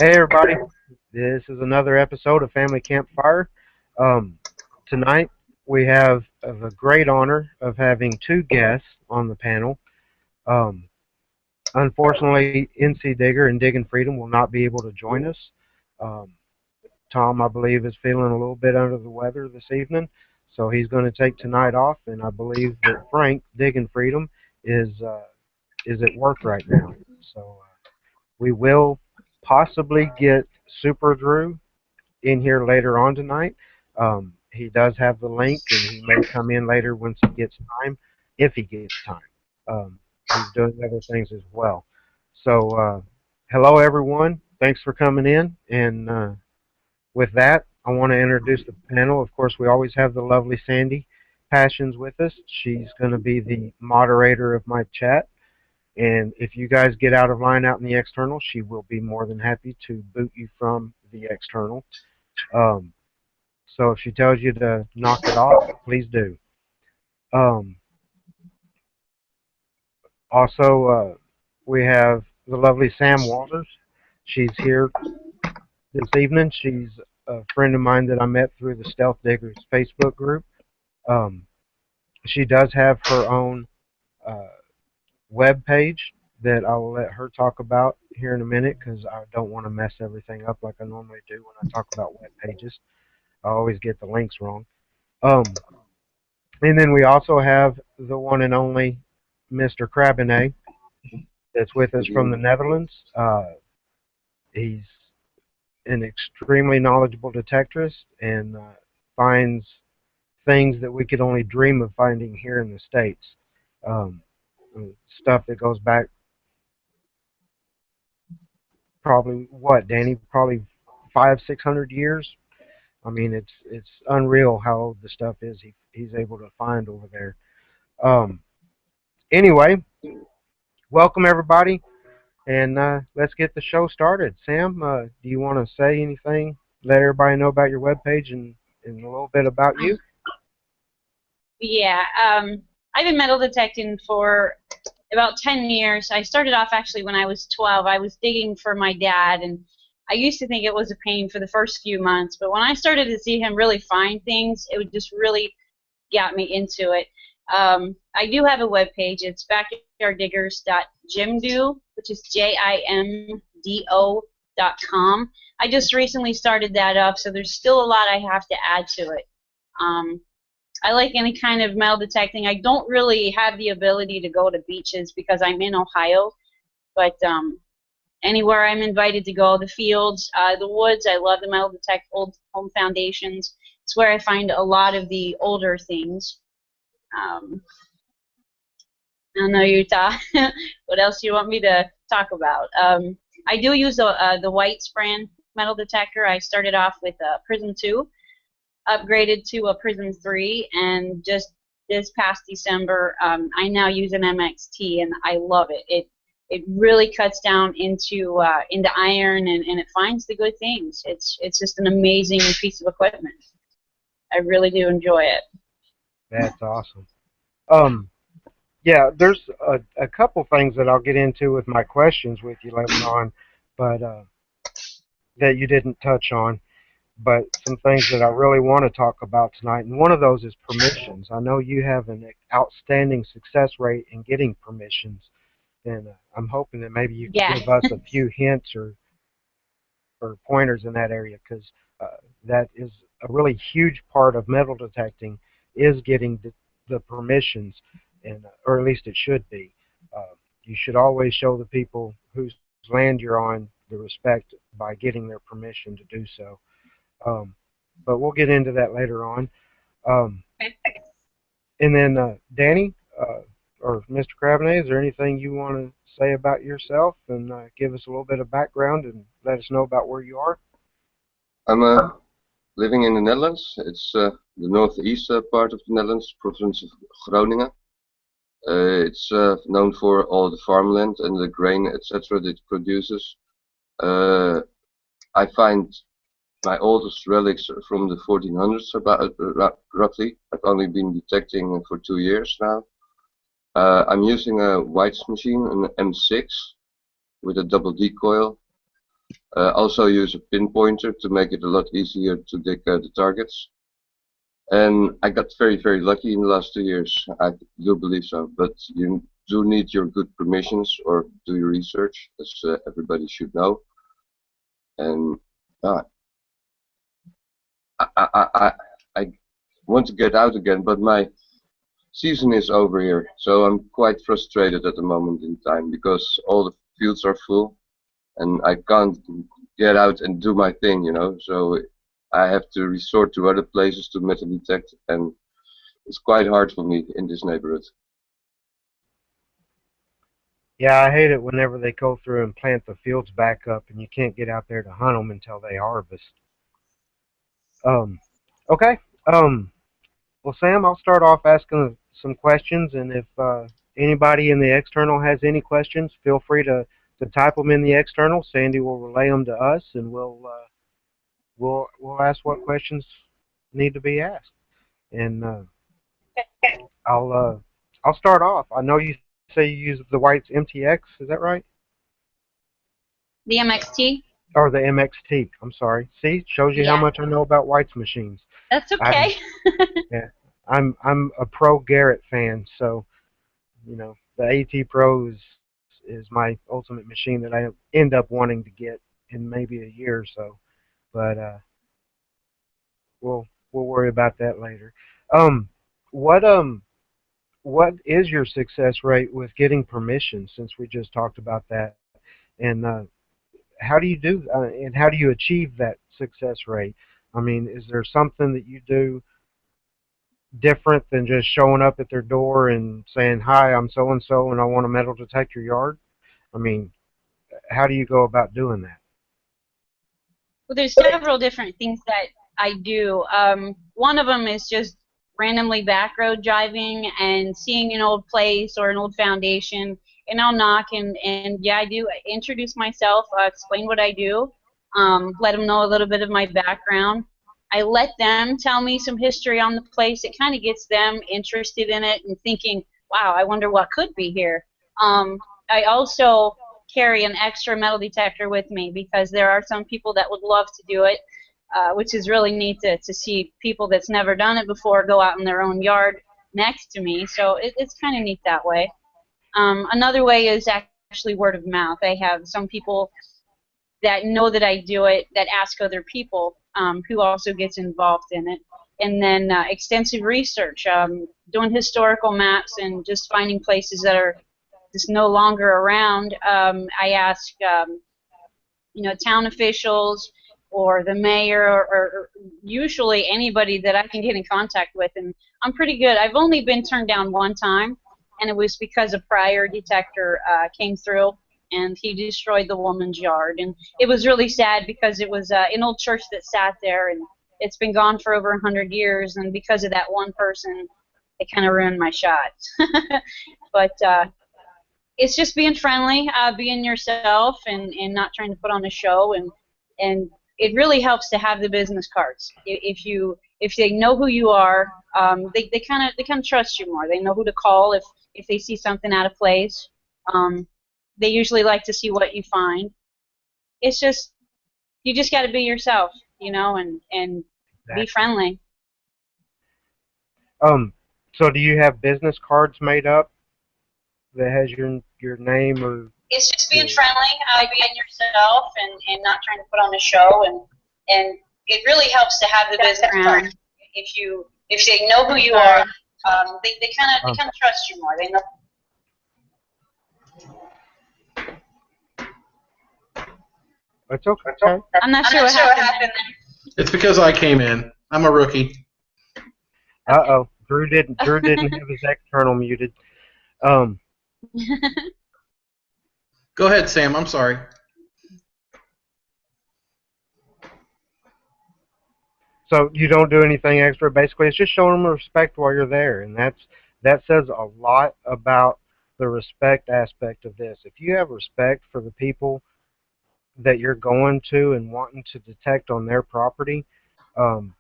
Hey everybody, this is another episode of Family Campfire. Um, Tonight we have the great honor of having two guests on the panel. Um, Unfortunately, NC Digger and Digging Freedom will not be able to join us. Um, Tom, I believe, is feeling a little bit under the weather this evening, so he's going to take tonight off. And I believe that Frank, Digging Freedom, is at work right now. So we will possibly get Super Drew in here later on tonight. He does have the link, and he may come in later once he gets time, if he gets time. He's doing other things as well. So, hello everyone. Thanks for coming in. And with that, I want to introduce the panel. Of course, we always have the lovely Sandy Passions with us. She's going to be the moderator of my chat. And if you guys get out of line out in the external, she will be more than happy to boot you from the external. Um, so if she tells you to knock it off, please do. Um, Also, we have the lovely Sam Walters. She's here this evening. She's a friend of mine that I met through the Stealth Diggers Facebook group. Um, she does have her own uh, web page that I will let her talk about here in a minute because I don't want to mess everything up like I normally do when I talk about web pages. I always get the links wrong. Um, and then we also have the one and only Mr. Krabinay that's with us from the Netherlands. He's an extremely knowledgeable detectorist and finds things that we could only dream of finding here in the States. Um, Stuff that goes back probably what, Danny? Probably 500-600 years. I mean, it's unreal how old the stuff is he's able to find over there. Um, anyway, welcome everybody, and let's get the show started. Sam, do you want to say anything? Let everybody know about your webpage and a little bit about you. Yeah, I've been metal detecting for about 10 years. I started off actually when I was 12. I was digging for my dad, and I used to think it was a pain for the first few months, but when I started to see him really find things, it would just really got me into it. I do have a web page. It's backyarddiggers.jimdo, which is JIMDO.com. I just recently started that up, so there's still a lot I have to add to it. I like any kind of metal detecting. I don't really have the ability to go to beaches because I'm in Ohio, but anywhere I'm invited to go, the fields, the woods, I love the metal detect old home foundations. It's where I find a lot of the older things. I don't know, Utah. What else do you want me to talk about? I do use the white Spran metal detector. I started off with a Prism 2, upgraded to a Prism 3, and just this past December, I now use an MXT, and I love it. It really cuts down into iron, and it finds the good things. It's just an amazing piece of equipment. I really do enjoy it. That's awesome. Yeah, there's a couple things that I'll get into with my questions with you later on, but that you didn't touch on. But some things that I really want to talk about tonight, and one of those is permissions. I know you have an outstanding success rate in getting permissions, and I'm hoping that maybe you can give us a few hints or pointers in that area, because that is a really huge part of metal detecting is getting the permissions, and or at least it should be. You should always show the people whose land you're on the respect by getting their permission to do so. But we'll get into that later on. And then Danny or Mr. Krabinay, is there anything you want to say about yourself and give us a little bit of background and let us know about where you are? I'm living in the Netherlands. It's the northeast part of the Netherlands, province of Groningen. It's known for all the farmland and the grain, etc. that it produces. I find my oldest relics are from the 1400s, about roughly. I've only been detecting for 2 years now. I'm using a White's machine, an M6, with a double D coil. Also use a pinpointer to make it a lot easier to dig the targets. And I got very lucky in the last 2 years. I do believe so. But you do need your good permissions or do your research, as everybody should know. And uh, I want to get out again, but my season is over here, so I'm quite frustrated at the moment in time because all the fields are full and I can't get out and do my thing, you know. So I have to resort to other places to metal detect, and it's quite hard for me in this neighborhood. Yeah, I hate it whenever they go through and plant the fields back up, and you can't get out there to hunt them until they harvest. Um, okay. Um, well, Sam, I'll start off asking some questions, and if anybody in the external has any questions, feel free to type them in the external. Sandy will relay them to us, and we'll ask what questions need to be asked. And I'll uh, I'll start off. I know you say you use the White's MTX. Is that right? The MXT? Or the MXT. I'm sorry. See, shows you how Yeah, much I know about White's machines. that's I'm okay. yeah, I'm a pro Garrett fan, so you know the AT Pro is my ultimate machine that I end up wanting to get in maybe a year or so. But we'll worry about that later. Um, what um what is your success rate with getting permission? Since we just talked about that, and how do you do and how do you achieve that success rate? I mean, is there something that you do different than just showing up at their door and saying, "Hi, I'm so and so, and I want to metal detect your yard"? I mean, how do you go about doing that? Well, there's several different things that I do. One of them is just randomly back road driving and seeing an old place or an old foundation, and I'll knock and yeah, I do introduce myself, explain what I do, let them know a little bit of my background. I let them tell me some history on the place. It kind of gets them interested in it and thinking, wow, I wonder what could be here. I also carry an extra metal detector with me because there are some people that would love to do it, which is really neat to see people that's never done it before go out in their own yard next to me. So it's kind of neat that way. Another way is actually word of mouth. I have some people that know that I do it that ask other people who also gets involved in it. And then extensive research, doing historical maps and just finding places that are just no longer around. I ask, town officials or the mayor or usually anybody that I can get in contact with, and I'm pretty good. I've only been turned down one time, and it was because a prior detector came through and he destroyed the woman's yard, and it was really sad because it was an old church that sat there, and it's been gone for over 100 years, and because of that one person, it kind of ruined my shot. But it's just being friendly, being yourself, and not trying to put on a show, and it really helps to have the business cards. If they know who you are, they kind of trust you more. They know who to call if they see something out of place. They usually like to see what you find. It's just you just got to be yourself, and be Exactly. friendly. Um, so do you have business cards made up that has your name or It's just being your friendly, being yourself, and not trying to put on a show, and it really helps to have the business card. If they know who you are, they um, kind of trust you more. They know. it's okay. I'm not sure what happened. It's because I came in. I'm a rookie. Okay. Uh-oh. Drew didn't have his external muted. Um, Go ahead, Sam. I'm sorry. so you don't do anything extra. Basically, it's just showing them respect while you're there, and that says a lot about the respect aspect of this. If you have respect for the people that you're going to and wanting to detect on their property, um,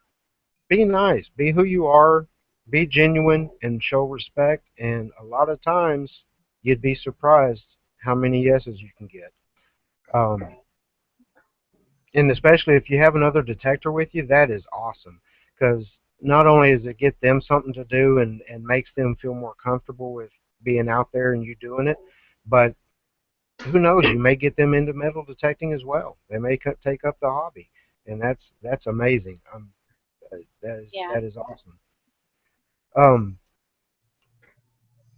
be nice, be who you are, be genuine, and show respect. And a lot of times, you'd be surprised how many yeses you can get. Um, And especially if you have another detector with you, that is awesome. Because not only does it get them something to do and makes them feel more comfortable with being out there and you doing it, but who knows, you may get them into metal detecting as well. They may take up the hobby, and that's amazing. Yeah. That is awesome. Um,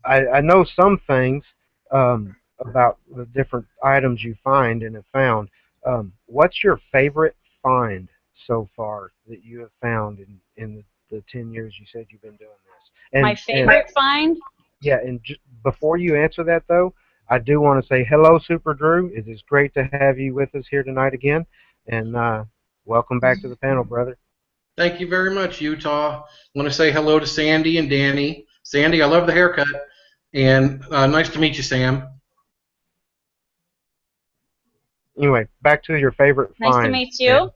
I know some things about the different items you find and have found. What's your favorite find so far that you have found in the 10 years you said you've been doing this? My And favorite find? yeah, and before you answer that though, I do want to say hello, Super Drew. It is great to have you with us here tonight again, and welcome back to the panel, brother. Thank you very much, Utah. I want to say hello to Sandy and Danny. Sandy, I love the haircut. And nice to meet you, Sam. Anyway, back to your favorite Nice to find, meet you.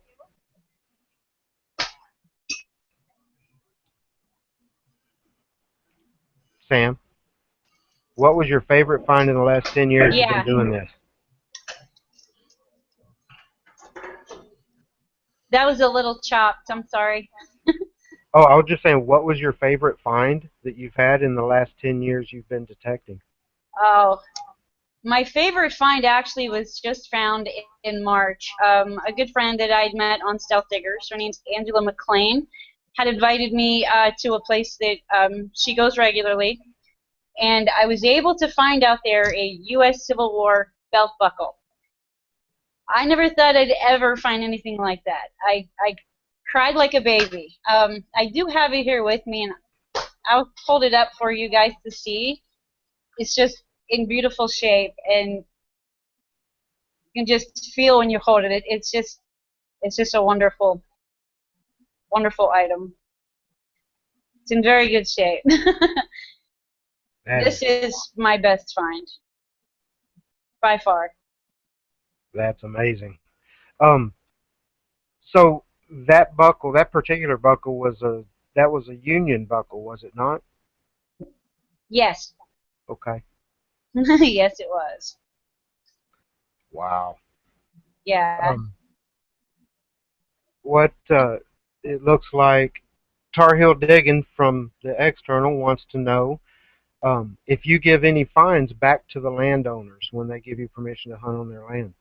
Sam. What was your favorite find in the last 10 years you've been Yeah, doing this? that was a little chopped. I'm sorry. Oh, I was just saying, what was your favorite find that you've had in the last 10 years you've been detecting? Oh, my favorite find actually was just found in March. A good friend that I'd met on Stealth Diggers, her name's Angela McLean, had invited me to a place that she goes regularly, and I was able to find out there a U.S. Civil War belt buckle. I never thought I'd ever find anything like that. I cried like a baby. I do have it here with me, and I'll hold it up for you guys to see. It's just in beautiful shape, and you can just feel when you hold it. It's just a wonderful, wonderful item. It's in very good shape. This is my best find by far. That's amazing. Um, so that buckle, that particular buckle that was a Union buckle, was it not? Yes. Okay. Yes, it was. Wow. Yeah. What it looks like Tar Heel Diggin from the external wants to know if you give any fines back to the landowners when they give you permission to hunt on their land.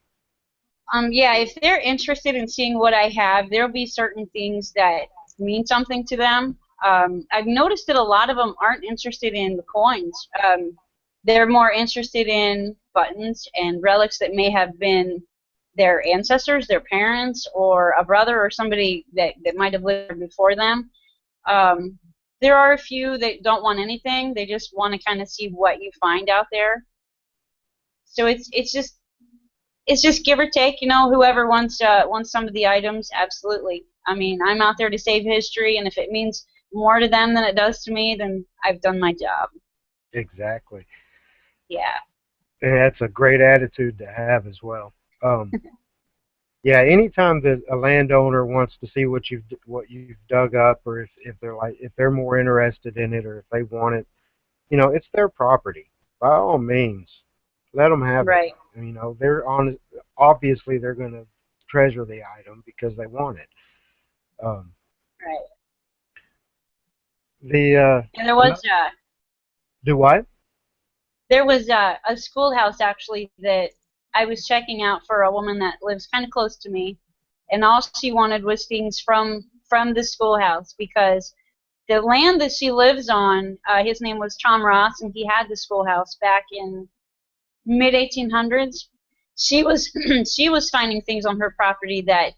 Yeah, if they're interested in seeing what I have, there'll be certain things that mean something to them. I've noticed that a lot of them aren't interested in the coins. They're more interested in buttons and relics that may have been their ancestors, their parents, or a brother or somebody that might have lived before them. Um, there are a few that don't want anything. They just want to kind of see what you find out there. So it's just give or take, whoever wants some of the items, absolutely. I mean, I'm out there to save history, and if it means more to them than it does to me, then I've done my job. Exactly. Yeah. And that's a great attitude to have as well. Um, yeah, anytime that a landowner wants to see what you've dug up, or if they're more interested in it, or if they want it, it's their property. By all means, let them have it. Right. They're on. Obviously, they're going to treasure the item because they want it. Um, Right. And the do what? there was a schoolhouse actually that I was checking out for a woman that lives kind of close to me, and all she wanted was things from the schoolhouse because the land that she lives on, his name was Tom Ross, and he had the schoolhouse back in mid 1800s. She was she was finding things on her property that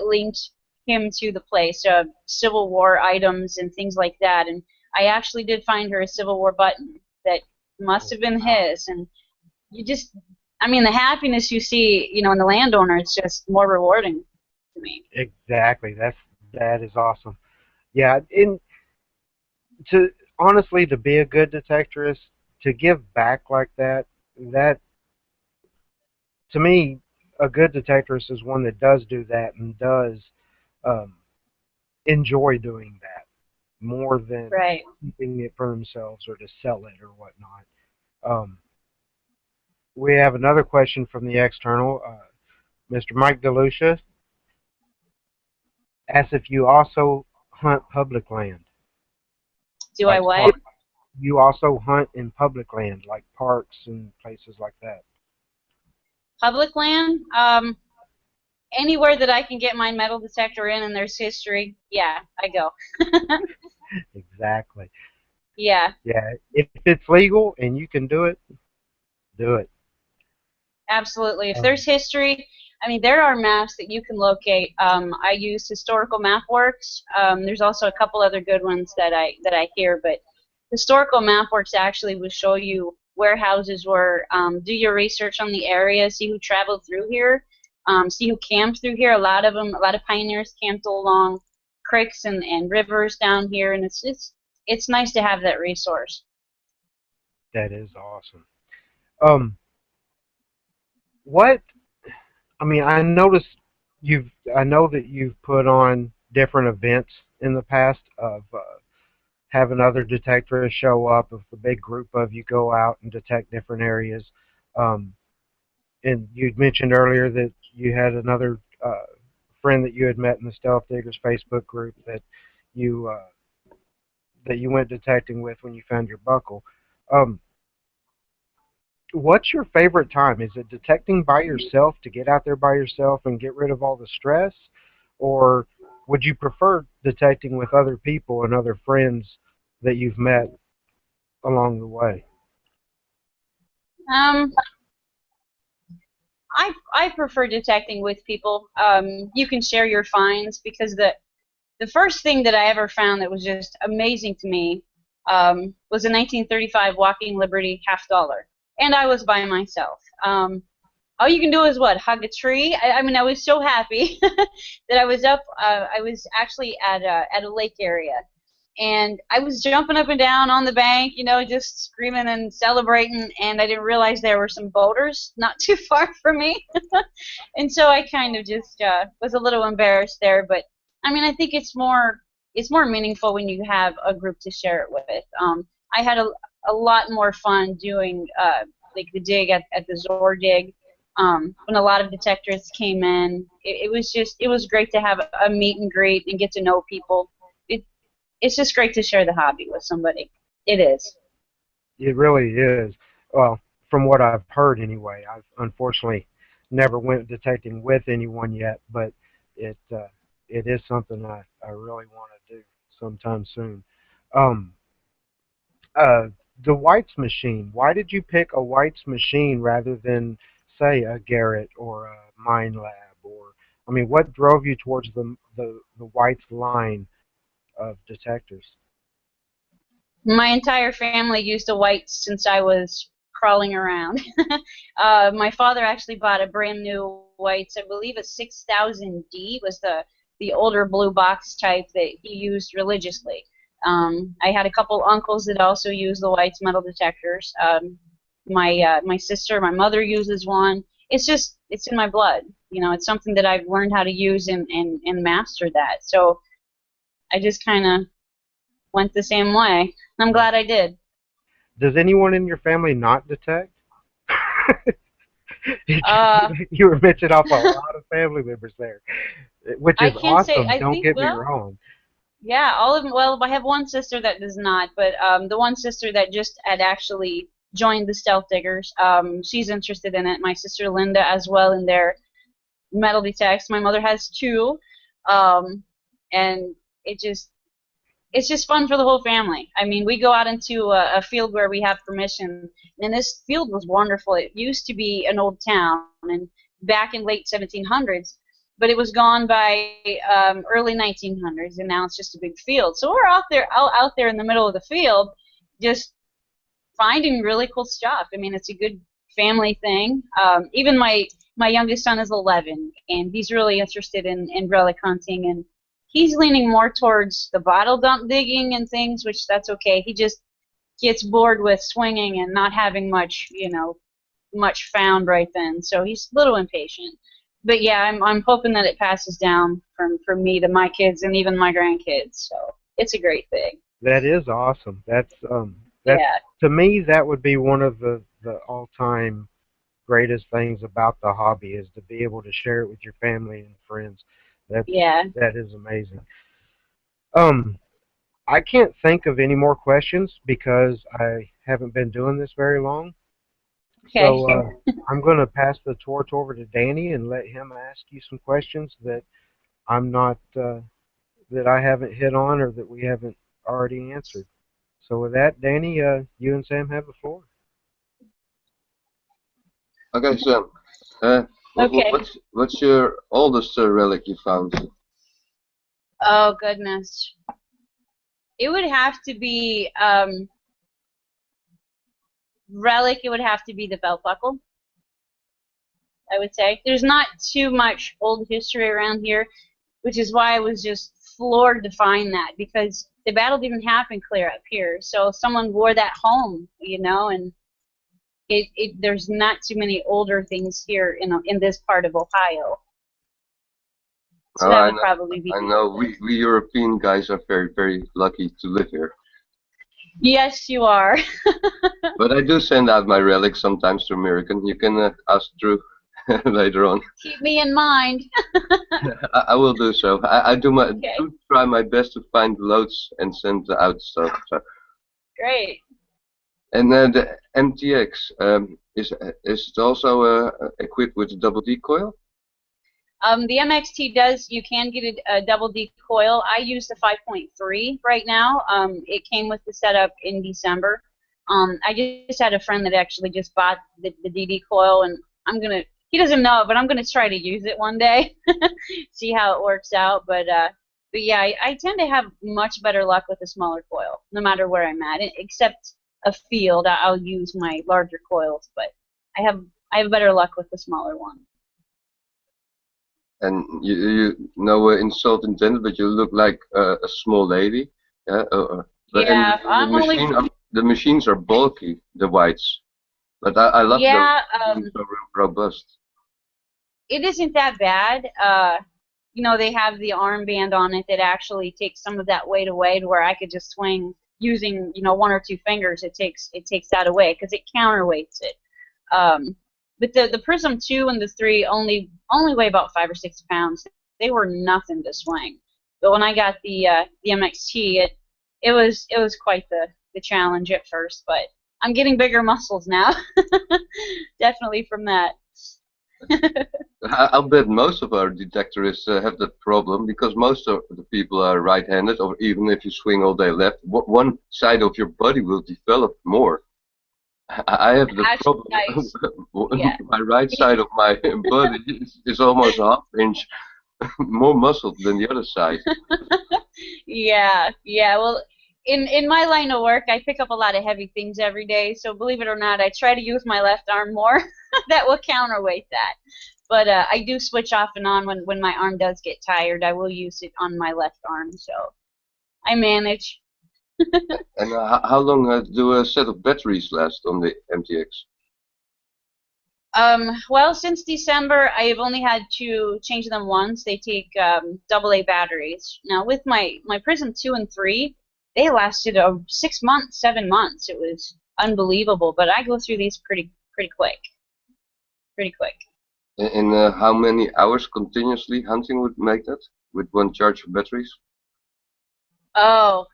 linked him to the place, Civil War items and things like that. And I actually did find her a Civil War button that must have been his. And you just, I mean, the happiness you see, in the landowner, it's just more rewarding to me. Exactly. That is awesome. Yeah, in to honestly to be a good detectorist, to give back like that to me, a good detectorist is one that does do that and does um, enjoy doing that more than Right. keeping it for themselves or to sell it or whatnot. Um, we have another question from the external, Mr. Mike DeLucia. As if you also hunt public land, Do I like what? park. You also hunt in public land, like parks and places like that. Public land? Anywhere that I can get my metal detector in and there's history, yeah, I go. Exactly. Yeah, Yeah. If it's legal and you can do it. absolutely. If Um, there's history, I mean, there are maps that you can locate. I use Historical MapWorks. There's also a couple other good ones that I hear, but Historical MapWorks actually will show you where houses were. Do your research on the area, see who traveled through here, see who camped through here. A lot of them, a lot of pioneers camped along creeks and rivers down here, and it's nice to have that resource. that is awesome. Um, what? I mean, I know that you've put on different events in the past of having other detectorists show up. If a big group of you go out and detect different areas, um, and you'd mentioned earlier that you had another friend that you had met in the Stealth Diggers Facebook group you uh, that you went detecting with when you found your buckle. Um, what's your favorite time? Is it detecting by yourself to get out there by yourself and get rid of all the stress, or would you prefer detecting with other people and other friends that you've met along the way? Um, I prefer detecting with people. You can share your finds because the first thing that I ever found that was just amazing to me was a 1935 Walking Liberty half dollar, and I was by myself. All you can do is what? Hug a tree. I mean, I was so happy that I was up. I was actually at a lake area, and I was jumping up and down on the bank, just screaming and celebrating. And I didn't realize there were some boaters not too far from me, and so I kind of just was a little embarrassed there. But I mean, I think it's more meaningful when you have a group to share it with. I had a lot more fun doing like the dig at the Zor dig. When a lot of detectors came in, it was great to have a meet and greet and get to know people. It's just great to share the hobby with somebody. It is. It really is. Well, from what I've heard anyway, I've unfortunately never went detecting with anyone yet, but it it is something I really want to do sometime soon. Um, uh, the White's machine. Why did you pick a White's machine rather than say a Garrett or a Mine Lab? Or I mean, what drove you towards the White's line of detectors? My entire family used a white since I was crawling around. My father actually bought a brand new whites. I believe a 6000D was the older blue box type that he used religiously. I had a couple uncles that also used the whites metal detectors. My sister, my mother uses one. It's in my blood. It's something that I've learned how to use and master that. So I just kind of went the same way. I'm Yeah. glad I did. Does anyone in your family not detect? Uh, You were mentioning off a lot of family members there, which I is can't say. awesome. I Don't think. get me Well, wrong. yeah, all of them. Well, I have one sister that does not, but the one sister that just had actually joined the Stealth Diggers, she's interested in it. My sister Linda as well in their metal detects. My mother has two, um, and it just it's just fun for the whole family. I mean, we go out into a field where we have permission, and this field was wonderful. It used to be an old town, and back in late 1700s, but it was gone by early 1900s, and now it's just a big field. So we're out there in the middle of the field, just finding really cool stuff. I mean, it's a good family thing. Even my youngest son is 11, and he's really interested in relic hunting, and he's leaning more towards the bottle dump digging and things, which that's okay. He just gets bored with swinging and not having much found right then, so he's a little impatient. But yeah, I'm hoping that it passes down from me to my kids and even my grandkids. So it's a great thing. That is awesome. That's Yeah. to me that would be one of the all-time greatest things about the hobby is to be able to share it with your family and friends. Yeah. That is amazing. Um, I can't think of any more questions because I haven't been doing this very long. Okay. So I'm going to pass the torch over to Danny and let him ask you some questions that I'm not that I haven't hit on or that we haven't already answered. So with that, Danny, you and Sam have the floor. Okay, Sam. Okay. What's your oldest relic you found? Oh goodness. It would have to be relic. It would have to be the belt buckle. I would say there's not too much old history around here, which is why I was just floored to find that, because the battle didn't happen clear up here. So someone wore that home, and there's not too many older things here in this part of Ohio. So Oh, that I would know. probably be I the know. oldest. We European guys are very very lucky to live here. Yes, you are. But I do send out my relics sometimes to American. You can ask Drew later on. Keep me in mind. I will do so. I do Okay, try my best to find loads and send out stuff. So. great. And the MTX is it also equipped with a double D coil? The MXT does. You can get a double D coil. I use the 5.3 right now. It came with the setup in December. I just had a friend that actually just bought the DD coil, and he doesn't know it, but I'm gonna try to use it one day, see how it works out. But yeah, I tend to have much better luck with a smaller coil, no matter where I'm at. Except a field, I'll use my larger coils, but I have better luck with the smaller one. And you no insult intended, but you look like a small lady. Yeah. And Yeah, I'm only. the machines are bulky, the whites. But I love those. Yeah, Being so robust. it isn't that bad. They have the armband on it that actually takes some of that weight away to where I could just swing using, one or two fingers. It takes that away because it counterweights it. But the Prism 2 and the 3 only weigh about 5 or 6 pounds. They were nothing to swing. But when I got the MXT, it was quite the challenge at first. But I'm getting bigger muscles now, definitely from that. I'll bet most of our detectorists have that problem because most of the people are right-handed, or even if you swing all day left, one side of your body will develop more. I have the Actually, problem. yeah. My right side of my body is almost half inch more muscle than the other side. Yeah, yeah. Well, in my line of work, I pick up a lot of heavy things every day. So believe it or not, I try to use my left arm more. That will counterweight that. But I do switch off and on when my arm does get tired. I will use it on my left arm. So I manage. And how long do a set of batteries last on the MTX? Well, since December, I have only had to change them once. They take AA batteries. Now, with my Prism 2 and 3, they lasted 6 months, 7 months. It was unbelievable. But I go through these pretty quick. Pretty quick. And how many hours continuously hunting would make that with one charge of batteries? Oh,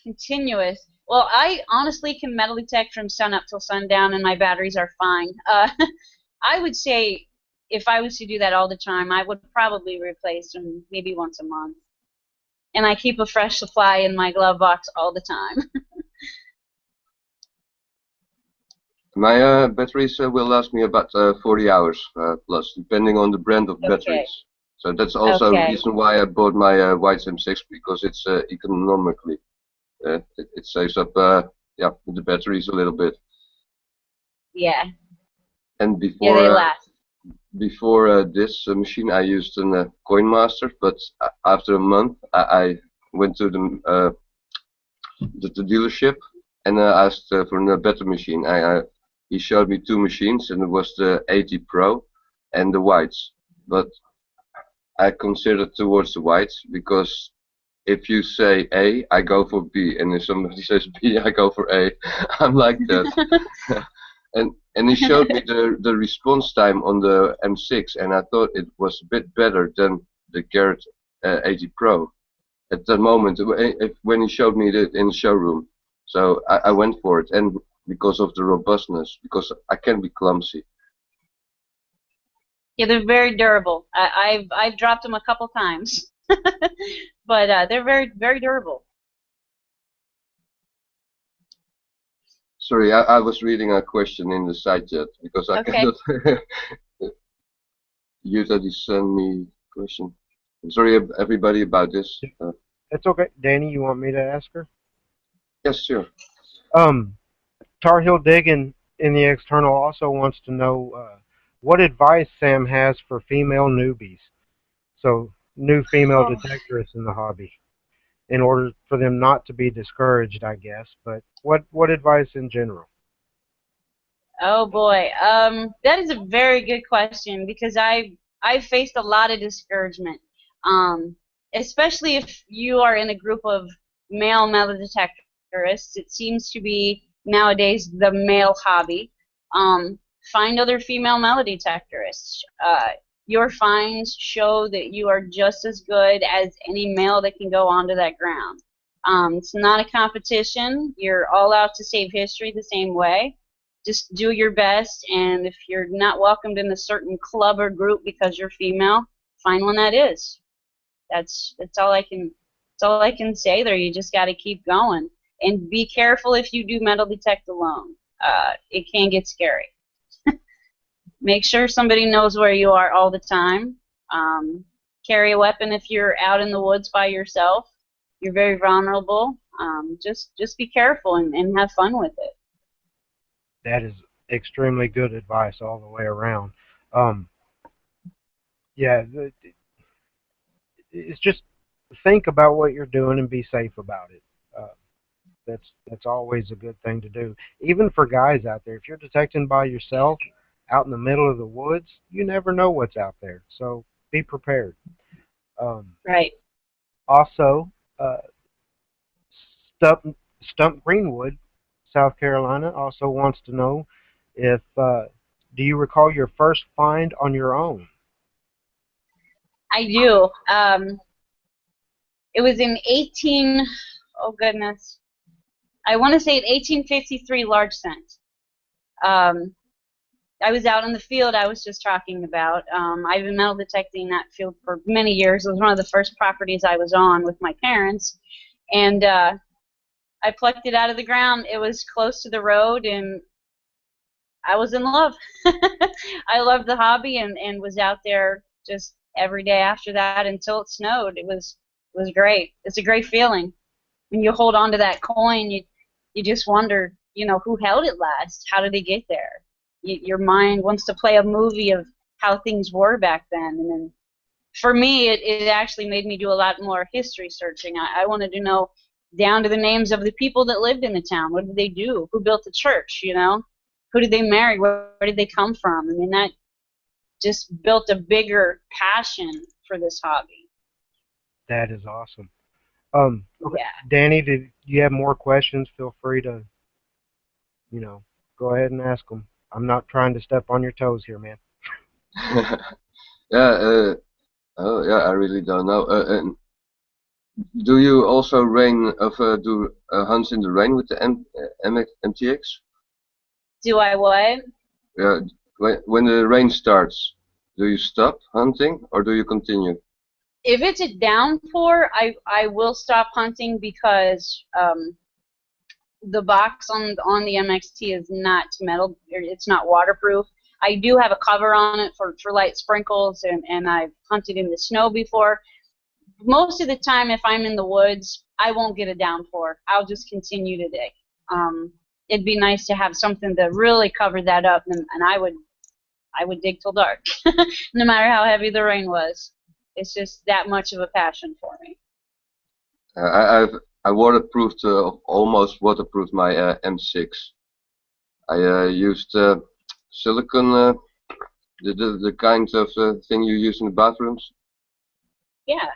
continuous. Well, I honestly can metal detect from sun up till sundown, and my batteries are fine. I would say if I was to do that all the time, I would probably replace them maybe once a month. And I keep a fresh supply in my glove box all the time. My batteries will last me about 40 hours plus, depending on the brand of Okay. batteries. So that's also a Okay. reason why I bought my White M6, because it's economically. It saves up the batteries a little bit. Yeah. And Yeah, they last. before this machine, I used a Coin Master, but after a month, I went to the dealership and asked for a better machine. He showed me two machines, and it was the 80 Pro and the whites. But I considered towards the whites because if you say A, I go for B, and if somebody says B, I go for A. I'm like that. And And he showed me the response time on the M6, and I thought it was a bit better than the Garrett 80 Pro at that moment when he showed me it in the showroom. So I went for it, and because of the robustness, because I can be clumsy. Yeah, they're very durable. I've dropped them a couple times, but they're very durable. Sorry, I was reading a question in the side chat because I Okay. cannot. Utah just sent me a question. I'm sorry, everybody, about this. It's okay. Danny, you want me to ask her? Yes, sure. Tar Heel Diggin in the external also wants to know what advice Sam has for female newbies. So new female Oh. detectorists in the hobby, in order for them not to be discouraged, I guess. But what advice in general? Oh boy, that is a very good question because I've faced a lot of discouragement, um, especially if you are in a group of male metal detectorists. It seems to be nowadays the male hobby. Um, find other female metal detectorists. Your finds show that you are just as good as any male that can go onto that ground. It's not a competition. You're all out to save history the same way. Just do your best, and if you're not welcomed in a certain club or group because you're female, find one that is. That's all I can say there. You just got to keep going, and be careful if you do metal detect alone. It can get scary. Make sure somebody knows where you are all the time. Carry a weapon if you're out in the woods by yourself. You're very vulnerable. Just be careful and have fun with it. That is extremely good advice all the way around. Um, yeah, it's just think about what you're doing and be safe about it. Uh, that's always a good thing to do. Even for guys out there, if you're detecting by yourself out in the middle of the woods, you never know what's out there. So be prepared. Um, Right. Also, Stump Greenwood, South Carolina, also wants to know if do you recall your first find on your own? I do. It was in 18. Oh goodness. I want to say in 1853 large scent. Um, I was out in the field I was just talking about. I've been metal detecting that field for many years. It was one of the first properties I was on with my parents, and I plucked it out of the ground. It was close to the road, and I was in love. I loved the hobby and was out there just every day after that until it snowed. It was great. It's a great feeling. When you hold on to that coin, you just wonder, who held it last? How did it get there? Your mind wants to play a movie of how things were back then. And then for me, it actually made me do a lot more history searching. I wanted to know down to the names of the people that lived in the town. What did they do? Who built the church? Who did they marry? Where did they come from? I mean, that just built a bigger passion for this hobby. That is awesome. Okay. Yeah. Danny, did you have more questions? Feel free to, go ahead and ask them. I'm not trying to step on your toes here, man. Yeah. Oh, yeah. I really don't know. And do you also do hunts in the rain with the MTX? Do I what? Yeah. When the rain starts, do you stop hunting or do you continue? If it's a downpour, I will stop hunting because the box on the MXT is not metal. It's not waterproof. I do have a cover on it for light sprinkles, and I've hunted in the snow before. Most of the time, if I'm in the woods, I won't get a downpour. I'll just continue to dig. It'd be nice to have something to really cover that up, and I would dig till dark, no matter how heavy the rain was. It's just that much of a passion for me. I waterproofed, almost waterproofed my M6. I used silicone, the kind of thing you use in the bathrooms. Yeah.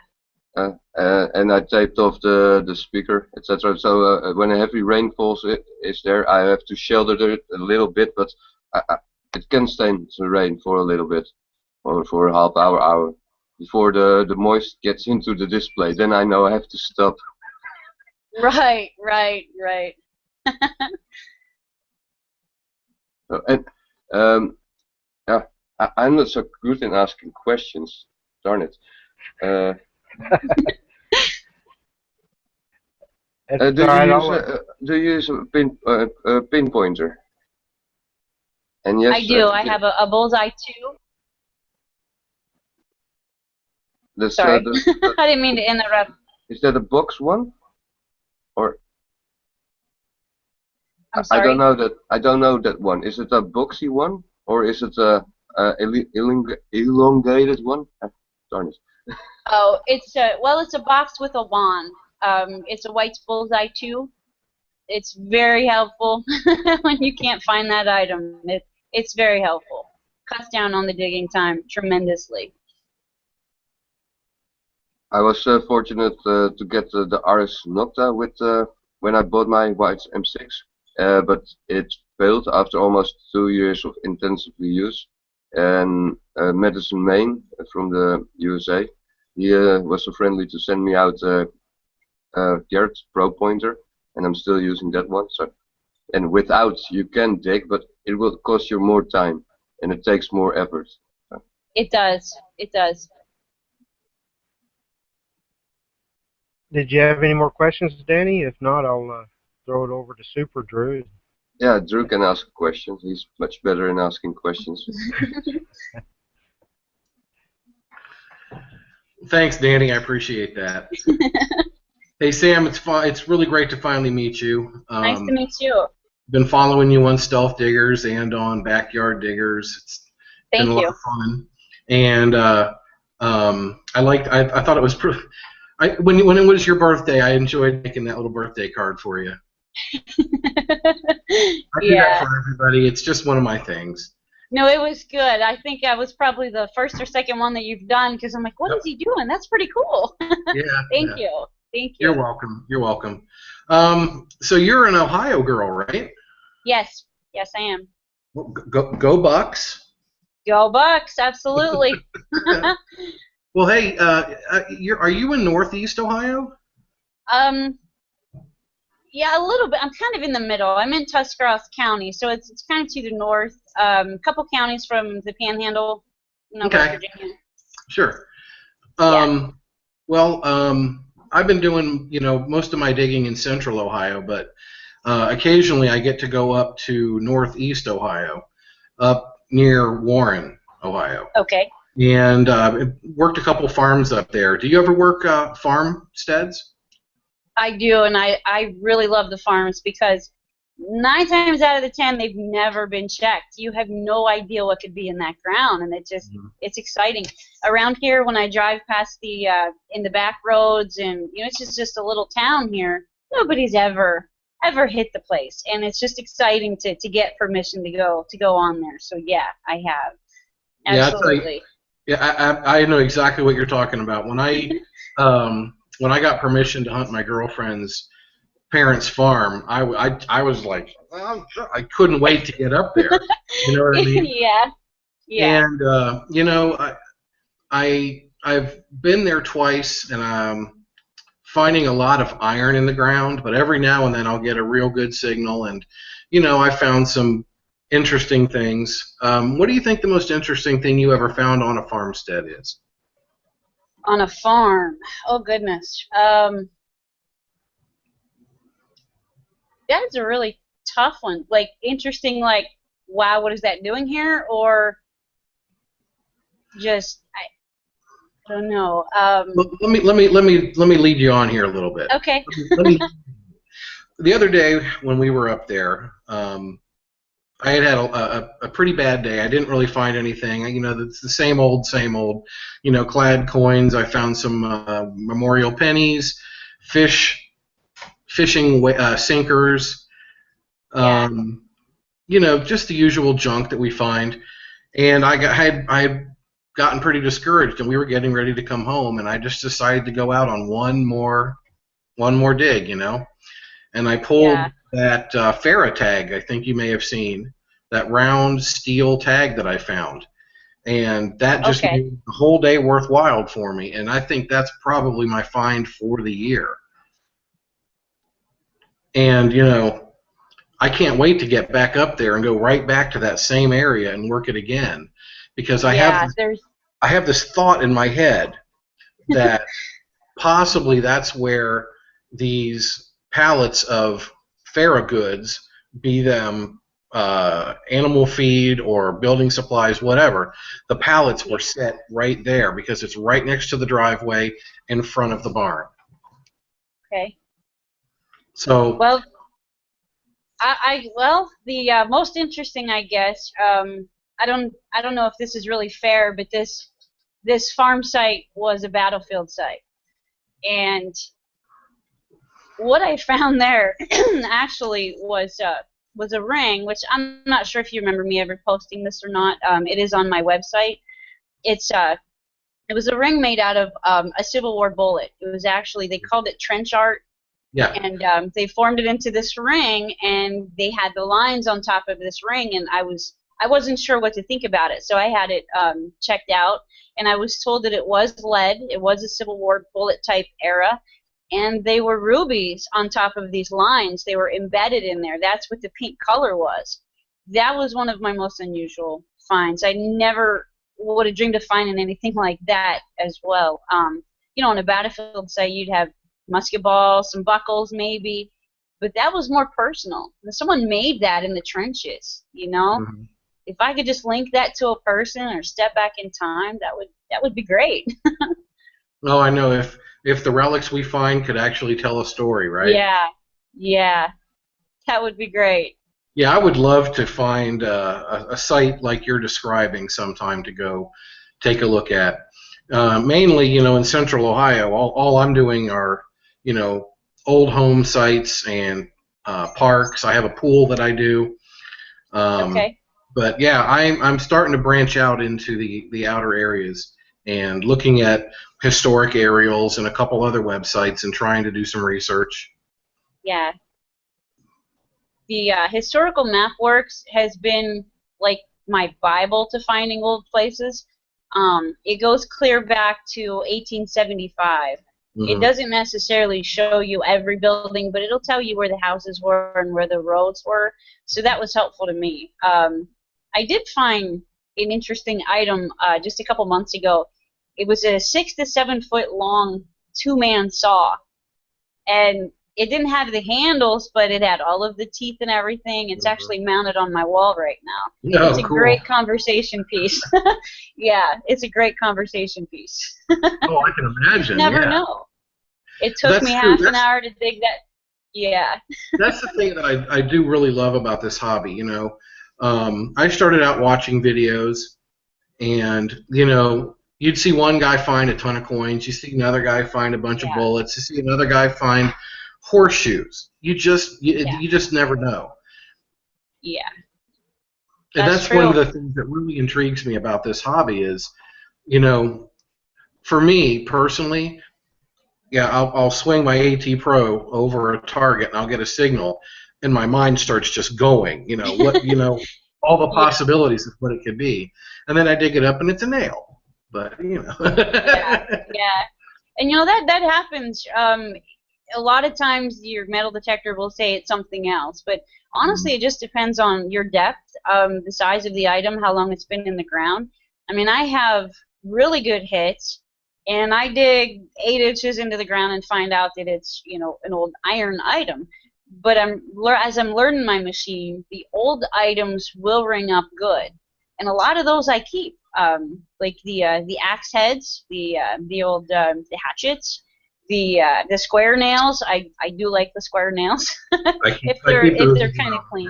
And I taped off the speaker, etc. So when a heavy rain falls is there, I have to shelter it a little bit, but it can stand the rain for a little bit, or for a half hour, before the moist gets into the display. Then I know I have to stop. Right. And yeah, I'm not so good in asking questions. Darn it. Uh, It's do all right. you use I'll, do you use a pinpointer? And yes, I do. I have a bullseye too. that's Sorry, I didn't mean to interrupt. is that a box one? Or I'm I don't sorry. know that. I don't know that one. Is it a boxy one, or is it a elongated one? Darn it. Oh, it's it's a box with a wand. It's a White's bullseye too. It's very helpful when you can't find that item. It's very helpful. Cuts down on the digging time tremendously. I was fortunate to get the RS Nocta with when I bought my White's M6, but it failed after almost 2 years of intensively use. And Madison Main from the USA, he was so friendly to send me out Garrett's Pro Pointer, and I'm still using that one. So, and without you can dig, but it will cost you more time, and it takes more effort. So. It does. It does. did you have any more questions, Danny? If not, I'll throw it over to Super Drew. Yeah, Drew can ask questions. He's much better in asking questions. Thanks, Danny. I appreciate that. Hey, Sam, it's really great to finally meet you. Nice to meet you. Been following you on Stealth Diggers and on Backyard Diggers. It's Thank been a lot of fun. And I thought it was pretty. When it was your birthday, I enjoyed making that little birthday card for you. I do that for everybody. It's just one of my things. No, it was good. I think I was probably the first or second one that you've done because I'm like, what is he doing? That's pretty cool. Yeah. Thank you. Thank you. You're welcome. You're welcome. So you're an Ohio girl, right? Yes. Yes, I am. Well, go Bucks. Go Bucks. Absolutely. Well, hey, are you in Northeast Ohio? Yeah, a little bit. I'm kind of in the middle. I'm in Tuscarawas County, so it's kind of to the north. A couple counties from the Panhandle, West Virginia. Sure. Yeah. Well, I've been doing most of my digging in Central Ohio, but occasionally I get to go up to Northeast Ohio, up near Warren, Ohio. Okay. And worked a couple farms up there. Do you ever work farmsteads? I do, and I really love the farms because 9 times out of the 10 they've never been checked. You have no idea what could be in that ground, and it's exciting. Around here, when I drive past the in the back roads, and it's just a little town here, nobody's ever hit the place, and it's just exciting to get permission to go on there. So yeah, I have. Absolutely. Yeah, I know exactly what you're talking about. When I got permission to hunt my girlfriend's parents' farm, I was like, I couldn't wait to get up there. You know what I mean? Yeah. And I've been there twice, and I'm finding a lot of iron in the ground, but every now and then I'll get a real good signal, and I found some interesting things. What do you think the most interesting thing you ever found on a farmstead is? On a farm? Oh goodness. That's a really tough one. Like interesting, like wow, what is that doing here? Or just I don't know. Let me lead you on here a little bit. Okay. The other day when we were up there, I had a pretty bad day. I didn't really find anything. It's the same old, clad coins. I found some memorial pennies, fishing sinkers, just the usual junk that we find. And I had gotten pretty discouraged, and we were getting ready to come home, and I just decided to go out on one more dig, And I pulled that Farah tag, I think you may have seen, that round steel tag that I found. And that just Okay. made the whole day worthwhile for me. And I think that's probably my find for the year. And, you know, I can't wait to get back up there and go right back to that same area and work it again. Because I Yeah, have this thought in my head that possibly that's where these pallets of Farragoods, be them animal feed or building supplies, whatever, the pallets were set right there because it's right next to the driveway in front of the barn. okay. So, Well, the most interesting, I guess. I don't know if this is really fair, but this farm site was a battlefield site, and what I found there actually was a ring, which I'm not sure if you remember me ever posting this or not. It is on my website. It was a ring made out of a Civil War bullet. It was actually, they called it trench art. yeah. And they formed it into this ring, and they had the lines on top of this ring, and I wasn't sure what to think about it, so I had it checked out, and I was told that it was lead, it was a Civil War bullet type era, and they were rubies on top of these lines. They were embedded in there. That's what the pink color was. That was one of my most unusual finds. I never would have dreamed of finding anything like that as well. You know, on a battlefield site, you'd have musket balls, some buckles maybe, but that was more personal. Someone made that in the trenches, you know. Mm-hmm. If I could just link that to a person or step back in time, that would be great. Oh, I know. If the relics we find could actually tell a story, right? Yeah, that would be great. Yeah, I would love to find a site like you're describing sometime to go take a look at. Mainly, you know, in Central Ohio, all I'm doing are, you know, old home sites and parks. I have a pool that I do. Okay. But yeah, I'm starting to branch out into the outer areas and looking at historic aerials and a couple other websites and trying to do some research. Yeah. The historical map works has been like my Bible to finding old places. It goes clear back to 1875. It Mm-hmm. doesn't necessarily show you every building, but it'll tell you where the houses were and where the roads were. So that was helpful to me. I did find an interesting item just a couple months ago. It was a 6 to 7 foot long 2-man saw, and it didn't have the handles, but it had all of the teeth and everything. It's actually mounted on my wall right now. Oh, It's a cool. great conversation piece. Yeah, it's a great conversation piece. Oh, I can imagine. Never yeah. know. It took That's me true. half an hour to dig that. Yeah. That's the thing that I do really love about this hobby. You know, I started out watching videos, and you know, you'd see one guy find a ton of coins, you see another guy find a bunch of bullets, you see another guy find horseshoes. You just never know. Yeah. And That's that's one of true. the things that really intrigues me about this hobby is, you know, for me personally, yeah, I'll swing my AT Pro over a target and I'll get a signal, and my mind starts just going. You know what? You know all the Yeah. possibilities of what it could be, and then I dig it up and it's a nail. But you know. Yeah. And you know that happens. A lot of times your metal detector will say it's something else, but honestly, it just depends on your depth, the size of the item, how long it's been in the ground. I mean, I have really good hits, and I dig 8 inches into the ground and find out that it's, you know, an old iron item. But as I'm learning my machine, the old items will ring up good, and a lot of those I keep, like the axe heads, the old the hatchets. The square nails, I do like the square nails if they're kind of clean.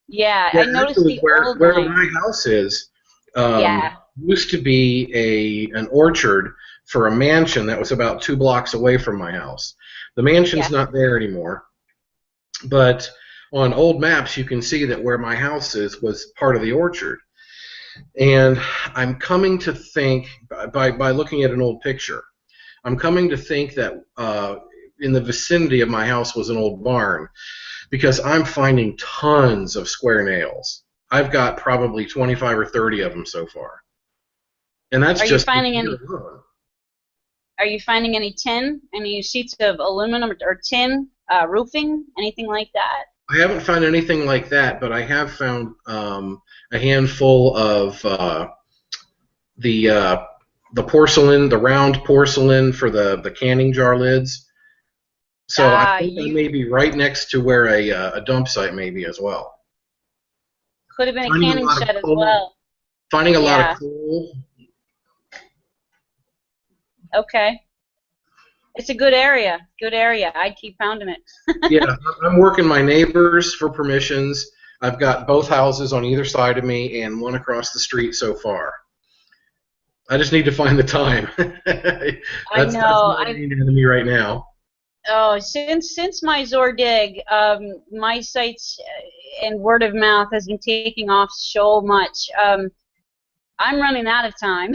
Yeah, Yeah, I noticed actually, the old where line. my house is, Yeah, used to be an orchard for a mansion that was about 2 blocks away from my house. The mansion's yeah, not there anymore, but on old maps you can see that where my house is was part of the orchard. And I'm coming to think, by looking at an old picture, I'm coming to think that in the vicinity of my house was an old barn, because I'm finding tons of square nails. I've got probably 25 or 30 of them so far, and that's Are you just this finding year any? alone. Are you finding any tin, any sheets of aluminum or tin roofing, anything like that? I haven't found anything like that, but I have found a handful of the uh, the porcelain, the round porcelain for the canning jar lids. So I think I may You be right next to where a dump site may be as well. could have been a Finding a canning lot of shed as coal. well. Finding a lot of Yeah. coal. Okay. It's a good area. Good area. I'd keep pounding it. Yeah, I'm working my neighbors for permissions. I've got both houses on either side of me and one across the street so far. I just need to find the time. I That's know. my main enemy right now. Oh, since my Zordig, my sites and word of mouth has been taking off so much. I'm running out of time.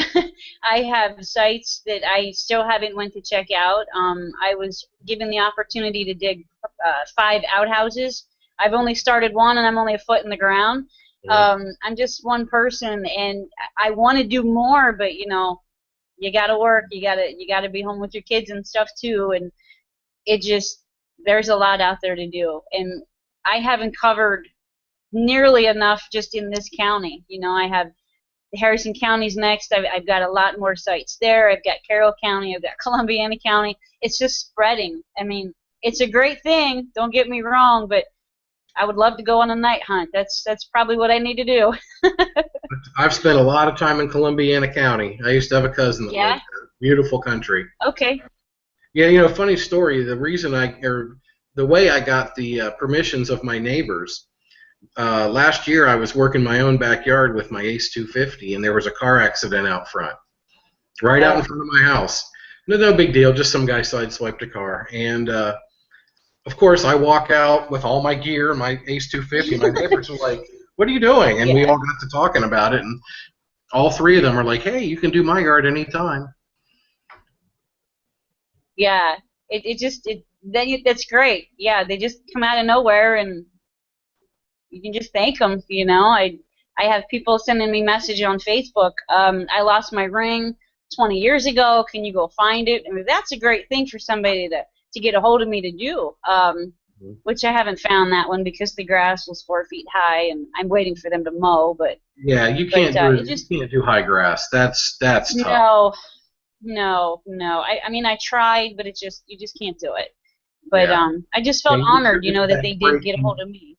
I have sites that I still haven't went to check out. I was given the opportunity to dig 5 outhouses. I've only started one, and I'm only a foot in the ground. I'm just one person, and I want to do more, but you know, you gotta work. You gotta be home with your kids and stuff too, and it just there's a lot out there to do, and I haven't covered nearly enough just in this county. You know, I have Harrison County's next. I've got a lot more sites there. I've got Carroll County. I've got Columbiana County. It's just spreading. I mean, it's a great thing. Don't get me wrong, but I would love to go on a night hunt. That's probably what I need to do. I've spent a lot of time in Columbiana County. I used to have a cousin that Yeah. lived there. Beautiful country. Okay. Yeah, you know, funny story. The way I got the permissions of my neighbors. Last year, I was working my own backyard with my Ace 250, and there was a car accident out front, right out in front of my house. No big deal, just some guy sideswiped a car. And of course, I walk out with all my gear, my Ace 250. My neighbors were like, "What are you doing?" And we all got to talking about it, and all 3 of them are like, "Hey, you can do my yard anytime." Yeah. That's great. Yeah, they just come out of nowhere, and you can just thank them. You know, I have people sending me messages on Facebook. I lost my ring 20 years ago. Can you go find it? I mean, that's a great thing for somebody to get a hold of me to do. Which I haven't found that one because the grass was 4 feet high, and I'm waiting for them to mow. But yeah, you can't do high grass. That's tough. No. I mean, I tried, but you just can't do it. But Yeah. I just felt Yeah, honored, you know, that they did get a hold of me.